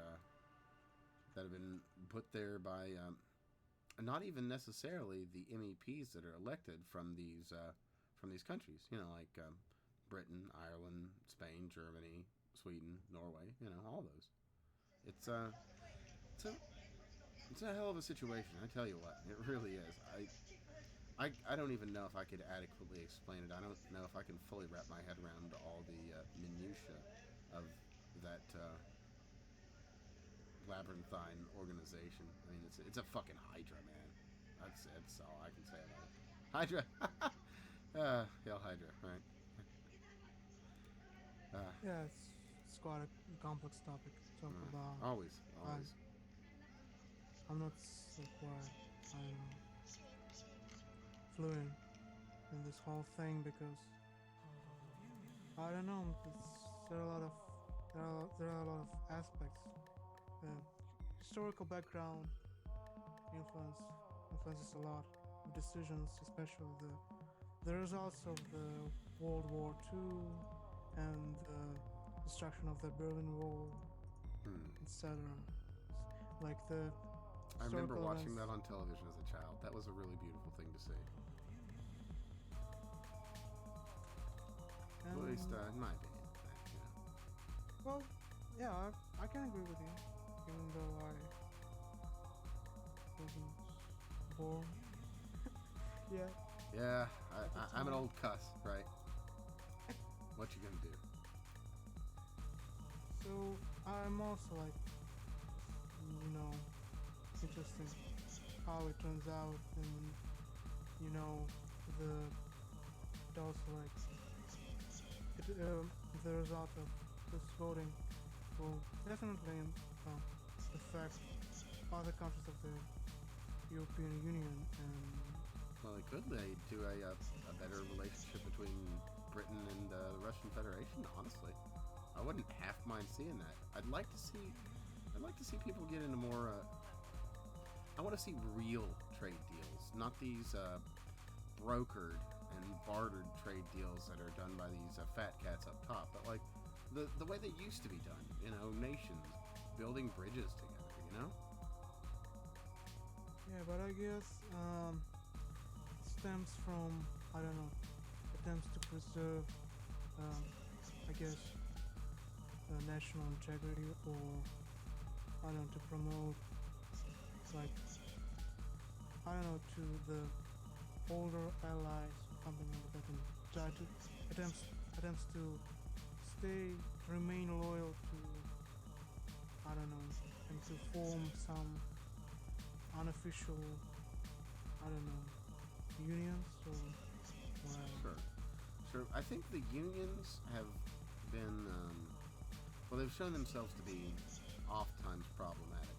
have been put there by not even necessarily the MEPs that are elected from these countries. Like Britain, Ireland, Spain, Germany, Sweden, Norway. All those. It's it's a it's a hell of a situation. I tell you what, it really is. I don't even know if I could adequately explain it. I don't know if I can fully wrap my head around all the minutia of that labyrinthine organization. I mean, it's a fucking hydra, man. That's all I can say about it. Hydra. Hail Hydra, right? Uh, Yeah, it's quite a complex topic to talk about. always, I always. I'm not so quite I'm fluent in this whole thing because I don't know. There are a lot of there are a lot of aspects. Uh, Historical background influence influences a lot of decisions, especially the results of the World War II and the destruction of the Berlin Wall, Hmm. etc. Like the I remember historical watching events. that on television as a child. That was a really beautiful thing to see. Well, at least And in my opinion. well, yeah, I can agree with you, even though I wasn't born. Yeah, Yeah, at the I'm an time. old cuss, right? What you gonna do? So I'm also like, you know, interesting how it turns out, and you know, the it also like the result of this voting will definitely affect other countries of the European Union, and Well, it could lead to a better relationship between Britain and the Russian Federation. Honestly, I wouldn't half mind seeing that. I'd like to see people get into more. I want to see real trade deals, not these brokered and bartered trade deals that are done by these fat cats up top, but like the way they used to be done. You know, nations building bridges together. You know. yeah, but I guess stems from, I don't know, attempts to preserve, I guess, national integrity, or I don't know, to promote, like, I don't know, to the older allies or something like that, and try to attempts to remain loyal to, I don't know, and to form some unofficial, I don't know, unions or whatever. Sure. I think the unions have been, well, they've shown themselves to be oft-times problematic,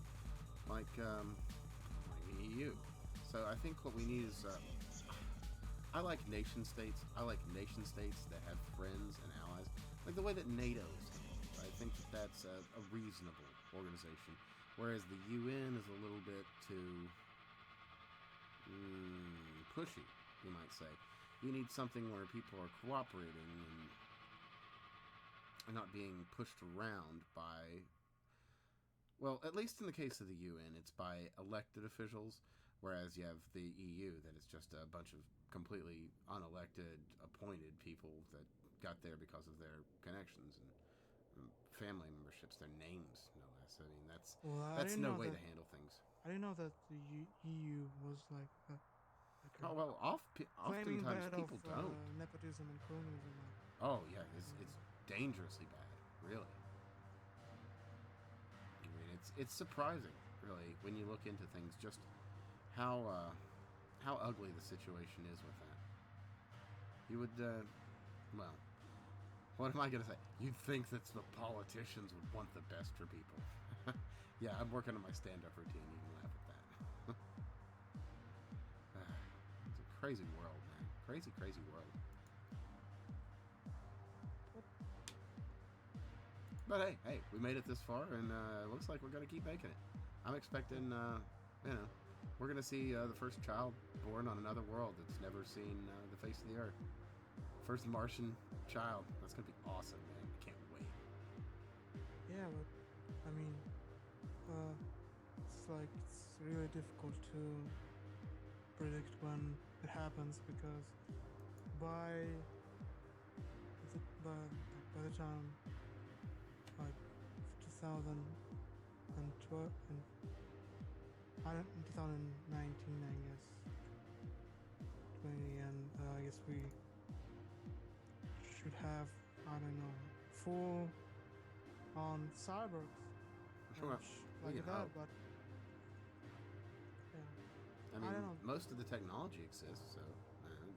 like the EU. So I think what we need is, I like nation states. I like nation states that have friends and allies, like the way that NATO is handled. I think that's a reasonable organization, whereas the UN is a little bit too pushy, you might say. You need something where people are cooperating and not being pushed around by, well, at least in the case of the UN, it's by elected officials, whereas you have the EU that is just a bunch of completely unelected, appointed people that got there because of their connections and family memberships, their names, no less. I mean, Well, that's no way to handle things. I didn't know that the EU was like Oh well, claiming oftentimes that people of don't. nepotism and cronyism. Oh yeah, it's dangerously bad, really. I mean, it's surprising, really, when you look into things, just how ugly the situation is with that. You would, well, what am I gonna say? You'd think that the politicians would want the best for people. Yeah, I'm working on my stand-up routine. You can laugh at that. It's a crazy world, man. Crazy world. But hey, we made it this far, and it looks like we're gonna keep making it. I'm expecting, we're gonna see the first child born on another world that's never seen the face of the earth. First Martian child. That's gonna be awesome, man. I can't wait. Yeah, but I mean, it's really difficult to predict when it happens, because by the time like 2012 and 2019, I guess 20, and I guess we should have, I don't know, full on cyborgs Well, like we can that, hope. but yeah. I mean, don't know. most of the technology exists, so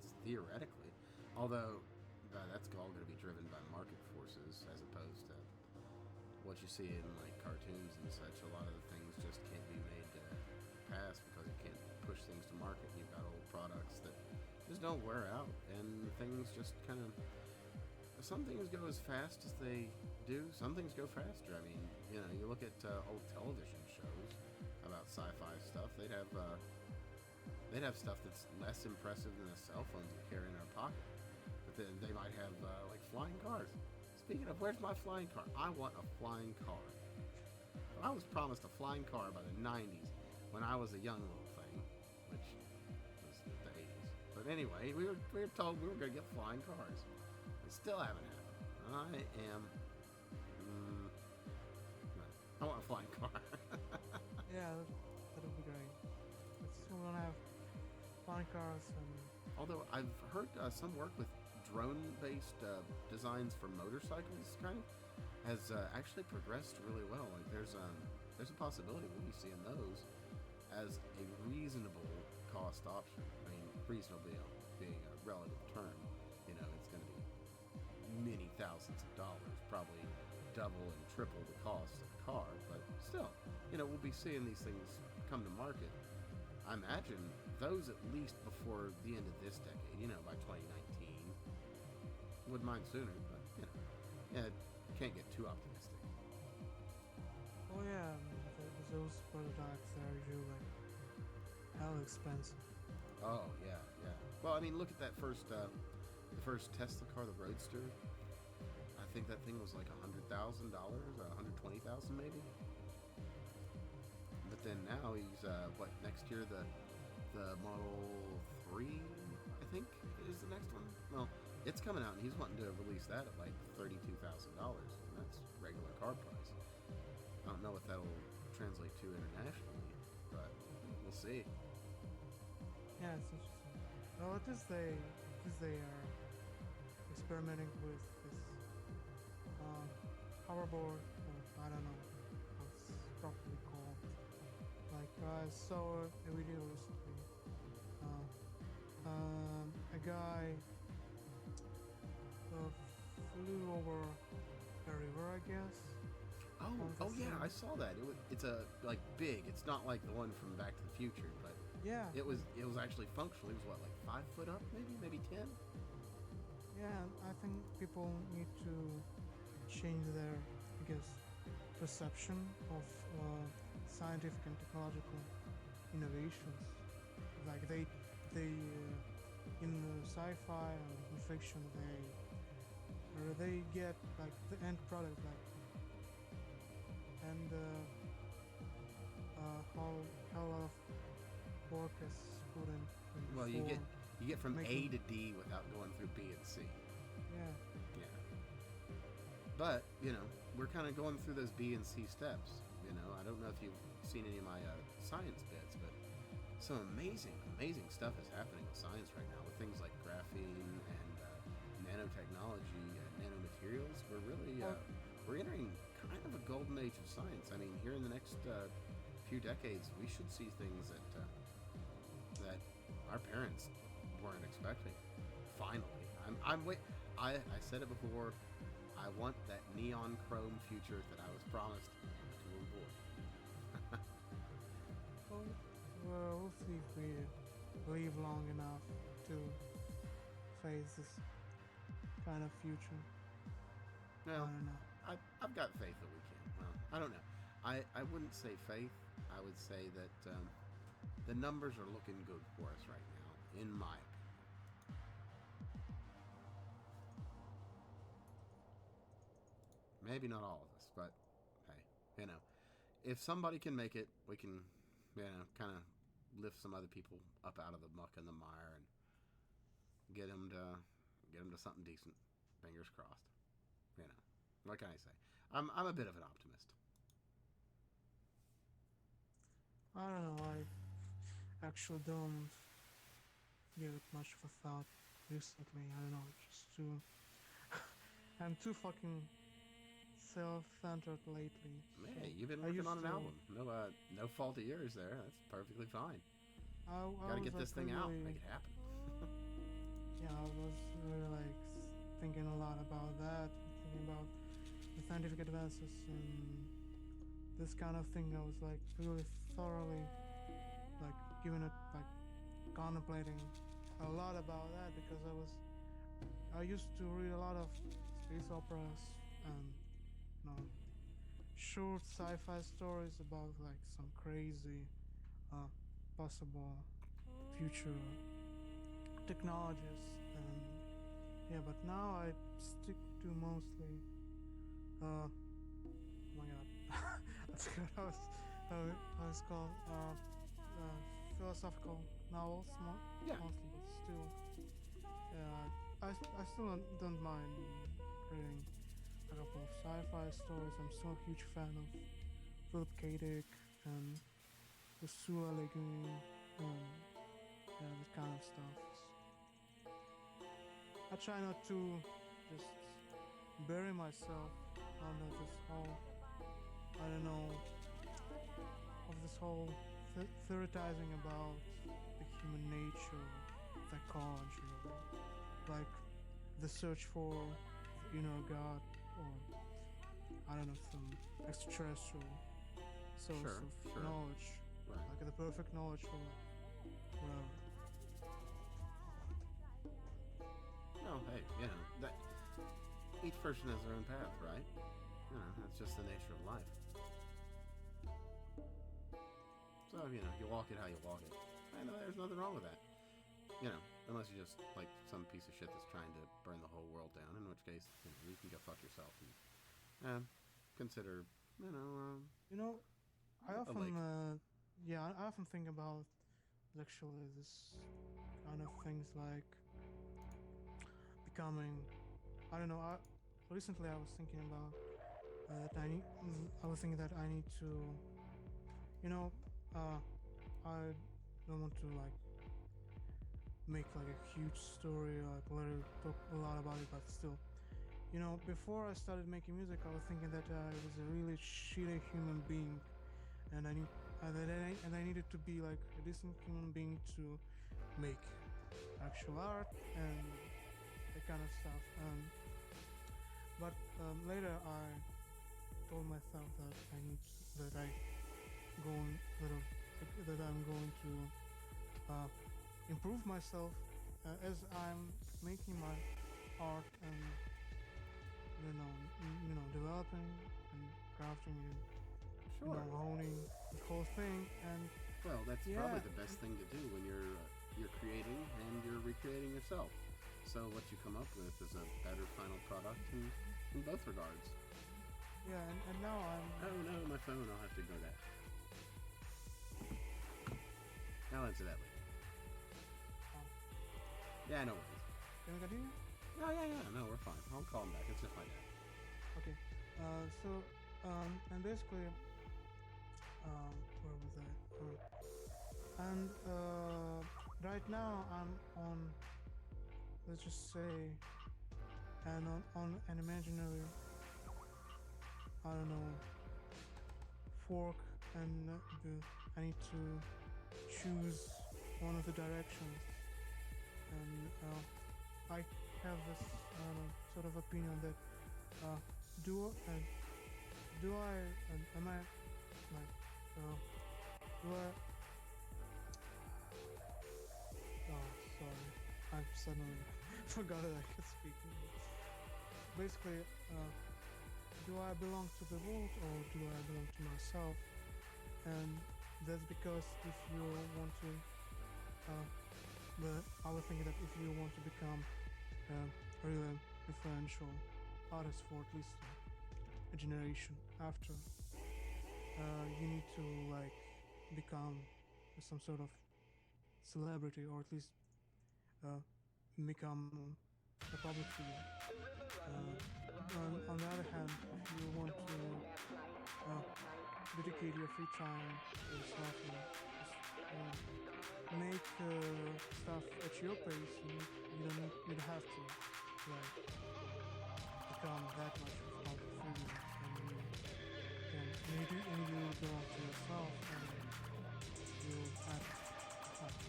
it's theoretically. Although that's all going to be driven by market forces as opposed to what you see in like cartoons and such. A lot of the things just can't be made to pass because you can't push things to market. You've got old products that just don't wear out, and things just kind of. Some things go as fast as they do. Some things go faster. I mean, you look at old television shows about sci-fi stuff. They'd have stuff that's less impressive than the cell phones we carry in our pocket. But then they might have like flying cars. Speaking of, where's my flying car? I want a flying car. I was promised a flying car by the 90s when I was a young little thing, which was the 80s. But anyway, we were told we were going to get flying cars. It still haven't happened. I am. I want a flying car. Yeah, that would be great. But still don't have flying cars and Although I've heard some work with drone-based designs for motorcycles, kind of, has actually progressed really well. Like there's a possibility we'll be seeing those as a reasonable cost option. I mean, reasonable being a relative term. It's going to be many thousands of dollars, probably double and triple the cost of the car, but still, we'll be seeing these things come to market. I imagine those at least before the end of this decade, by 2019. Wouldn't mind sooner, but, yeah, can't get too optimistic. Oh yeah, I mean, those prototypes are usually like hell expensive. Oh, yeah, yeah. Well, I mean, look at that the first Tesla car, the Roadster. I think that thing was like $100,000, $120,000 maybe. But then now he's next year the Model 3, I think, is the next one. Well, it's coming out, and he's wanting to release that at like $32,000, and that's regular car price. I don't know what that'll translate to internationally, but we'll see. Yeah, it's interesting. Well, they are experimenting with this hoverboard, or I don't know how it's properly called. Like I saw a video recently. A guy flew over a river, I guess. Oh yeah, I saw that. It's a like big. It's not like the one from Back to the Future, but Yeah. it was actually functional. It was what, like 5 foot up, maybe 10. Yeah, I think people need to change their, I guess, perception of scientific and technological innovations. Like they in sci-fi and in fiction, they get like the end product, like, and how a lot of work is put in. Well, you get from A making- to D without going through B and C. Yeah. Yeah. But we're kind of going through those B and C steps. I don't know if you've seen any of my science bits, but some amazing stuff is happening with science right now with things like graphene and nanotechnology and nanomaterials. We're really we're entering kind of a golden age of science. I mean, here in the next few decades, we should see things that our parents weren't expecting. Finally, I said it before. I want that neon chrome future that I was promised as a little boy. Well, we'll see if we live long enough to face this kind of future. I Well, don't know. I've got faith that we can. Well, I don't know. I wouldn't say faith. I would say that the numbers are looking good for us right now, in my opinion. Maybe not all of us, but hey, if somebody can make it, we can, kind of lift some other people up out of the muck and the mire and get them to something decent. Fingers crossed. What can I say? I'm a bit of an optimist. I don't know. I actually don't give it much of a thought recently. I don't know. Just too. I'm too fucking self-centered lately. Hey, you've been I working used on an to- album. No fault of yours there. That's perfectly fine. I Gotta was get this like thing out, really- make it happen. Yeah, I was really like thinking a lot about that, thinking about the scientific advances and this kind of thing. I was like really thoroughly like giving it like contemplating a lot about that because I used to read a lot of space operas and short sci-fi stories about like some crazy possible future technologies, and yeah, but now I stick to mostly oh my god that's good. How it's called philosophical novels Yeah. mostly, but still I still don't mind reading a couple of sci-fi stories. I'm still a huge fan of Philip K. Dick and Ursula Le Guin and that kind of stuff. I try not to just bury myself under this whole, I don't know, of this whole theorizing about the human nature, psychology, like the search for the inner God, or I don't know, some extraterrestrial source Sure, of sure. knowledge, Right. like the perfect knowledge for whatever. No, hey, that each person has their own path, right? That's just the nature of life. So, you walk it how you walk it. I know there's nothing wrong with that. Unless you just like some piece of shit that's trying to burn the whole world down, in which case, you can go fuck yourself and consider, You know, I a often, lake. I often think about actually this kind of things like becoming. I don't know. Recently I was thinking about I was thinking that I need to, you know, I don't want to like make like a huge story, like literally talk a lot about it, but still, before I started making music, I was thinking that I was a really shitty human being, and I needed to be like a decent human being to make actual art and that kind of stuff. But later I told myself that I need that I going that I'm going to improve myself as I'm making my art and developing and crafting and Sure. honing the whole thing. And Well, that's yeah, probably the best thing to do when you're creating and you're recreating yourself. So what you come up with is a better final product in both regards. and now I'm Oh no, my phone! I'll have to ignore that. I'll answer that later. um, Yeah, no worries. can we continue? No, we're fine. I'll call him back. It's just my dad. Okay. So and basically where was I? And right now I'm on, let's just say, and on an imaginary, I don't know, fork, and I need to choose one of the directions, and I have this sort of opinion that do I am I like do I oh sorry, I suddenly forgot that I could speak English. Basically, do I belong to the world or do I belong to myself? And that's because if you want to, I was thinking that if you want to become a really influential artist for at least a generation after, you need to like become some sort of celebrity, or at least become a public figure. On the other hand, if you want to dedicate your free time to yourself and just make stuff at your pace, you don't have to like become that much of a public figure, and you belong to yourself, and you act like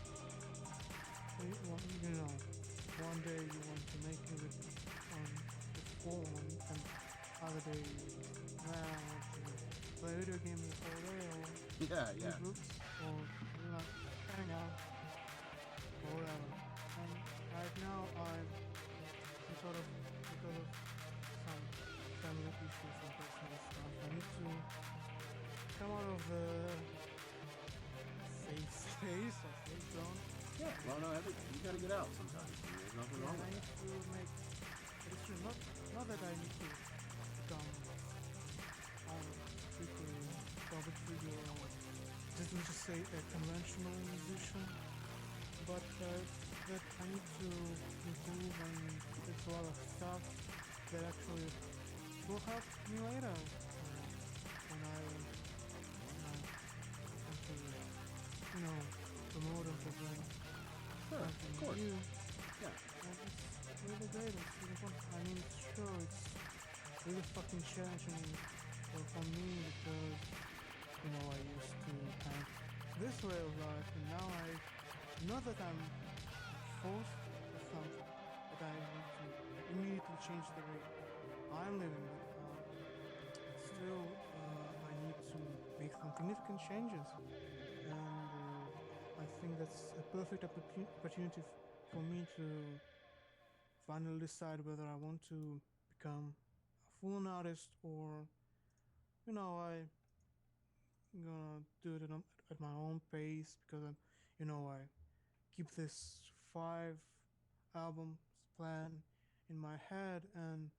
one day you want to make music on the phone, and other day you want to play video games the whole day, or read books, or hang out, or whatever. And right now I'm sort of, because of some family issues and personal stuff, I need to come out of the safe space or safe zone. Yeah. Well, no, you gotta get out sometimes. There's nothing wrong And I with need that. to make a decision. Not that I need to become strictly public figure, or just let's just say a conventional musician, but that I need to improve, and it's a lot of stuff that actually will help me later when I want to promote and present Sure, something of course. new. Yeah. And it's really great. It's really fun. I mean, sure, it's really fucking challenging for me, because I used to have this way of life, and now not that I'm forced or something, but I want to immediately change the way I'm living, but still I need to make some significant changes, and I think that's a perfect opportunity for me to finally decide whether I want to become a full-on artist or I gonna do it at my own pace because I keep this 5 albums plan in my head, and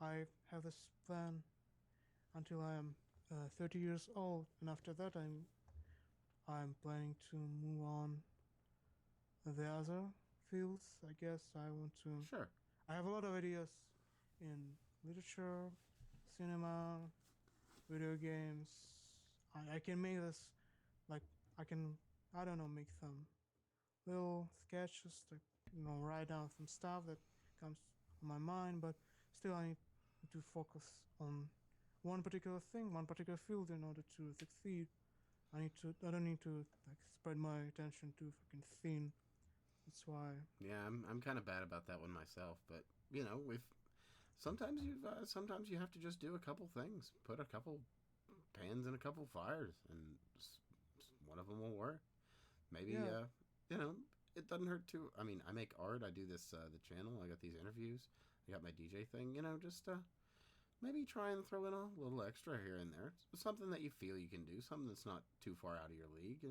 I have this plan until I am 30 years old, and after that I'm planning to move on the other fields. I guess I want to. Sure. I have a lot of ideas in literature, cinema, video games. I can make this like I can I don't know make some little sketches to write down some stuff that comes on my mind, but still I need to focus on one particular thing, one particular field in order to succeed. I don't need to like spread my attention too fucking thin. That's why. Yeah, I'm kind of bad about that one myself, but if sometimes you have to just do a couple things, put a couple pans in a couple fires, and one of them will work. Maybe Yeah. it doesn't hurt to. I mean, I make art. I do this the channel. I got these interviews. I got my DJ thing. Just maybe try and throw in a little extra here and there. It's something that you feel you can do. Something that's not too far out of your league,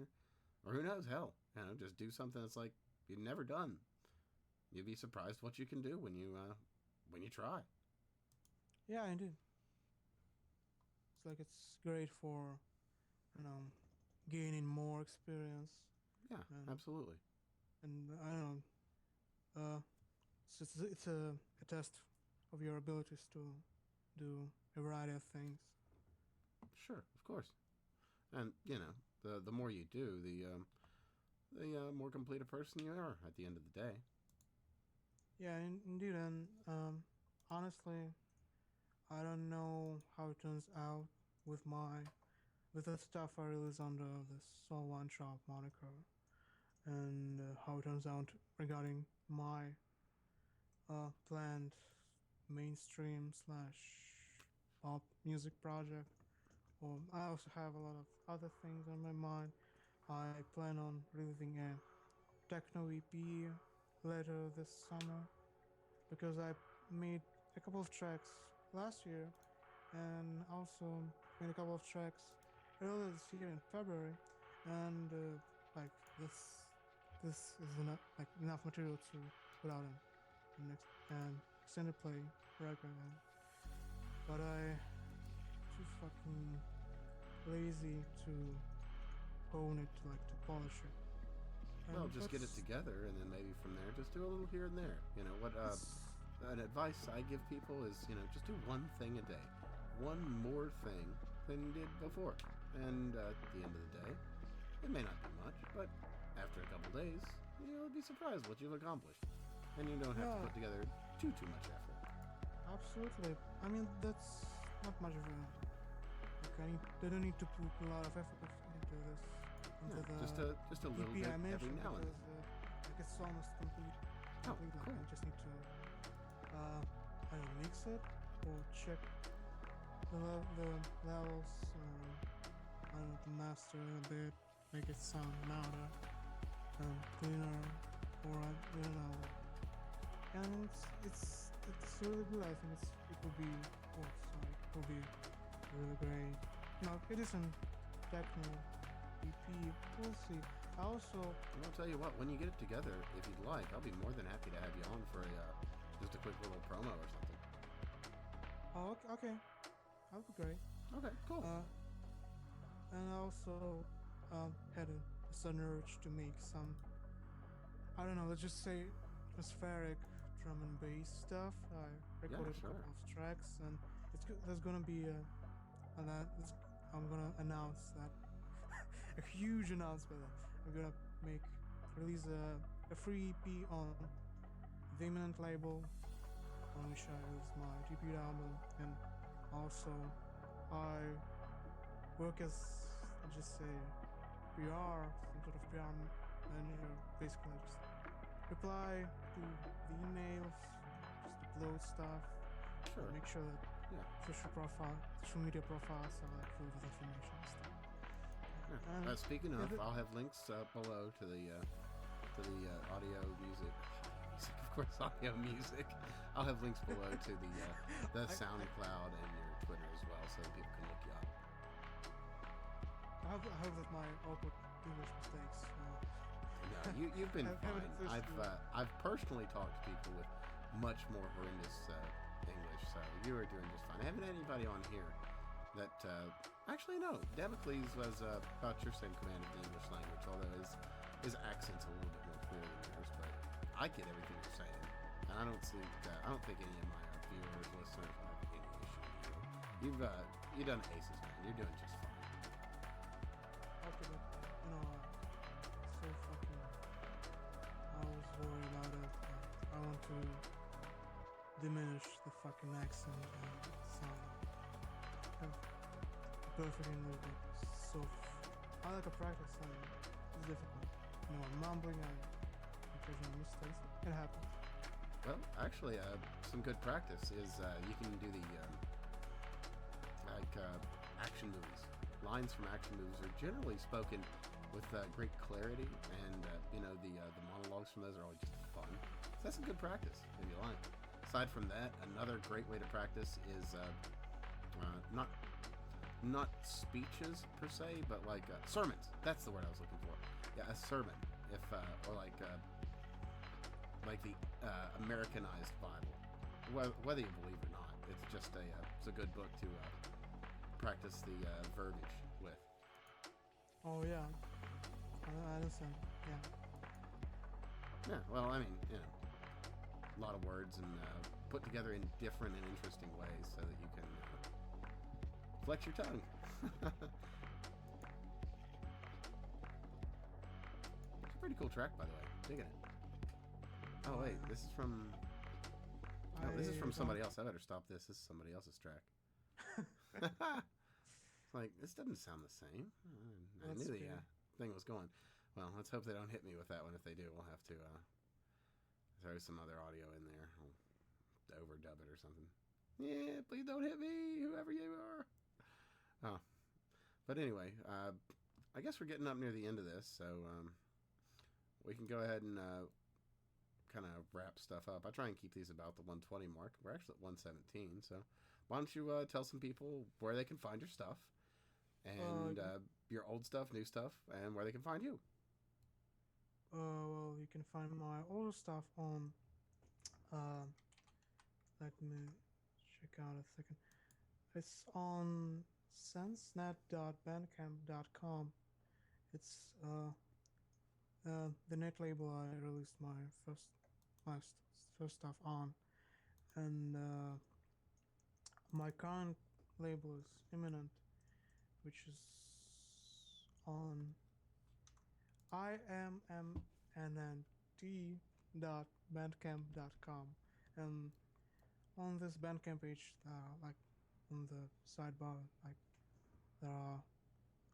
or who knows? Hell, just do something that's like you've never done. You'd be surprised what you can do when you try. Yeah, I do. It's like it's great for you know gaining more experience, Yeah, and absolutely. I don't know. It's a test of your abilities to do a variety of things. Sure, of course. And the more you do, the more complete a person you are at the end of the day. Yeah, indeed, and honestly, I don't know how it turns out with the stuff I release under the Sol Weintraub moniker, and how it turns out regarding my planned mainstream slash pop music project. I also have a lot of other things on my mind. I plan on releasing a techno EP later this summer because I made a couple of tracks last year and also made a couple of tracks earlier this year in February, and like this is enough material to put out an extended play record, but I too fucking lazy to hone it, to polish it. Well, And just get it together, and then maybe from there, just do a little here and there. What an advice I give people is, just do one thing a day, one more thing than you did before, and at the end of the day, it may not be much, but after a couple days, you'll be surprised what you've accomplished, and you don't have to put together too much effort. Absolutely. I mean, that's not much of a. They don't need to put a lot of effort into this. Into the just a little EP bit I every mentioned now and because then. like it's almost complete. Oh, Complete. cool. I just need to either mix it or check the levels. I don't know, to master it a bit, make it sound louder, cleaner, or I don't know. And it's really good. I think it will be really great. It isn't techno EP. We'll see. I also And I'll tell you what, when you get it together, if you'd like, I'll be more than happy to have you on for just a quick little promo or something. okay, that'd be great. Okay, cool. And I also had a sudden urge to make some, I don't know, let's just say atmospheric drum and bass stuff. I recorded sure. a couple of tracks, and there's gonna be I'm gonna announce that a huge announcement. I'm gonna release a free EP on the Imminent label, on which I release my debut album, and also I work as just a PR, some sort of PR manager. Basically, I just reply to the emails, just to upload stuff. Sure. Make sure that Yeah. social media profiles are like filled with information and stuff. Yeah. Speaking yeah, of, I'll have links below to the audio music. Of course, audio music. I'll have links below to the SoundCloud and your Twitter as well, so that people can look you up. I hope that my awkward English mistakes. No, you've been fine. Haven't I've personally talked to people with much more horrendous English, so you are doing just fine. I haven't had anybody on here that actually no. Damocles was about your same command of the English language, although his accent's a little bit more clear than yours. But I get everything you're saying, and I don't think any of my viewers, listeners will have any issue with you. You've done aces, man. You're doing just fine. Okay, but so fucking. I was worried about it. I want to diminish the fucking accent and sound perfect English, but so I like a practice and it's difficult. I'm mumbling and occasional mistakes. It happens. Well, actually, some good practice is you can do the action movies. Lines from action movies are generally spoken with great clarity, and the monologues from those are always just fun. So that's some good practice if you like. Aside from that, another great way to practice is not speeches per se, but like sermons. That's the word I was looking for. Yeah, a sermon, or like the Americanized Bible. Whether you believe or not, it's just it's a good book to practice the verbiage with. Oh yeah, I understand. Yeah. Yeah, well, I mean, a lot of words and put together in different and interesting ways so that you can flex your tongue. It's a pretty cool track, by the way. Digging it. Oh wait, this is from. No, this is from somebody else. I better stop this. This is somebody else's track. It's like, this doesn't sound the same. I knew the thing was going. Well, let's hope they don't hit me with that one. If they do, we'll have to throw some other audio in there. I'll overdub it or something. Yeah, please don't hit me, whoever you are. Oh. But anyway, I guess we're getting up near the end of this, so we can go ahead and kind of wrap stuff up. I try and keep these about the 120 mark. We're actually at 117, so why don't you tell some people where they can find your stuff, and your old stuff, new stuff, and where they can find you. Well, you can find my older stuff on. Let me check out a second. It's on sensenet.bandcamp.com. It's the net label I released my first stuff on, and my current label is Imminent, which is on immnt.bandcamp.com, and on this Bandcamp page, like on the sidebar, like there are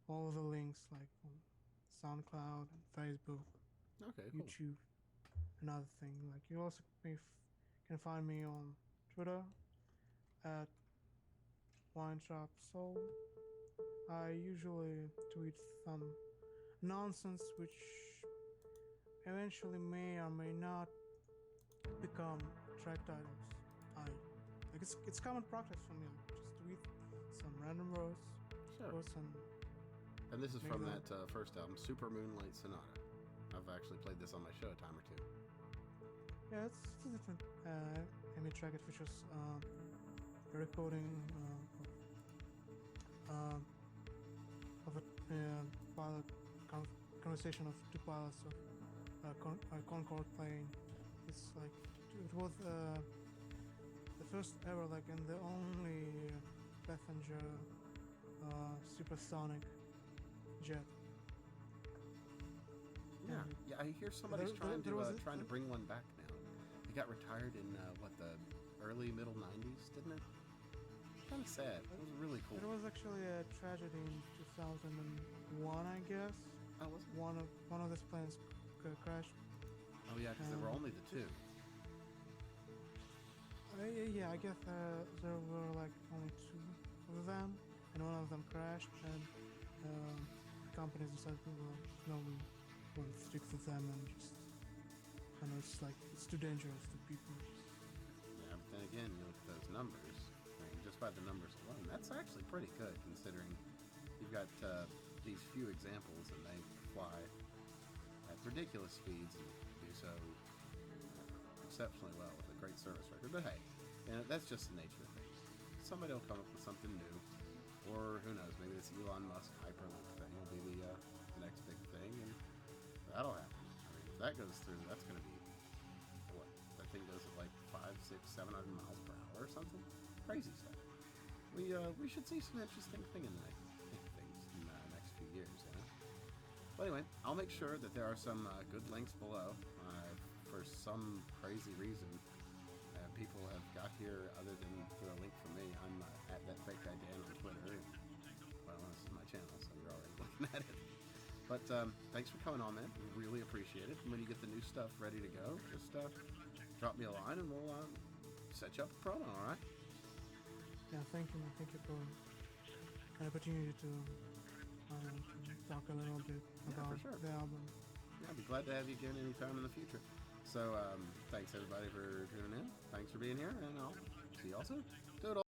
all the links, like on SoundCloud and Facebook, Okay, cool. YouTube, and other things. Like you also can find me on Twitter at Weintraub Sol. I usually tweet some nonsense which eventually may or may not become track titles. It's common practice for me. Just tweet some random words. Sure. Or some. And this is from that first album, Super Moonlight Sonata. I've actually played this on my show a time or two. Yeah, it's a different ME track. It features a recording of a pilot conversation of two pilots of Concorde plane. It's like it was the first ever, like, and the only passenger supersonic jet. Yeah, I hear somebody's trying to bring one back now. He got retired in the early middle '90s, didn't it? Kind of sad. It was really cool. It was actually a tragedy in 2001, I guess. Oh, was it? One of these planes crashed. Oh yeah, because there were only the two. Yeah, I guess there were like only two of them, and one of them crashed, and companies decided, well, no, we will stick with them and just, I know it's like, it's too dangerous to people. Yeah, but then again, you look at those numbers. I mean, just by the numbers alone, that's actually pretty good considering you've got these few examples and they fly at ridiculous speeds and do so exceptionally well with a great service record. But hey, that's just the nature of things. Somebody will come up with something new, or who knows, maybe this Elon Musk hyperloop thing will be the next big thing, and that'll happen. I mean, if that goes through, that's going to be what that thing goes at like 5, 6, 700 miles per hour or something. Crazy stuff. We should see some interesting things in the next few years. You know? But anyway, I'll make sure that there are some good links below. For some crazy reason, people have got here other than through a link from me. I'm at that fake guy Dan on Twitter. And, well, this is my channel, so you're already looking at it. But thanks for coming on, man. We really appreciate it. And when you get the new stuff ready to go, just drop me a line and we'll set you up a promo. All right? Yeah, thank you, man. Thank you for an opportunity to talk a little bit about sure. the album. Yeah, I'd be glad to have you again anytime in the future. So thanks everybody for tuning in. Thanks for being here, and I'll see y'all soon. Toodles.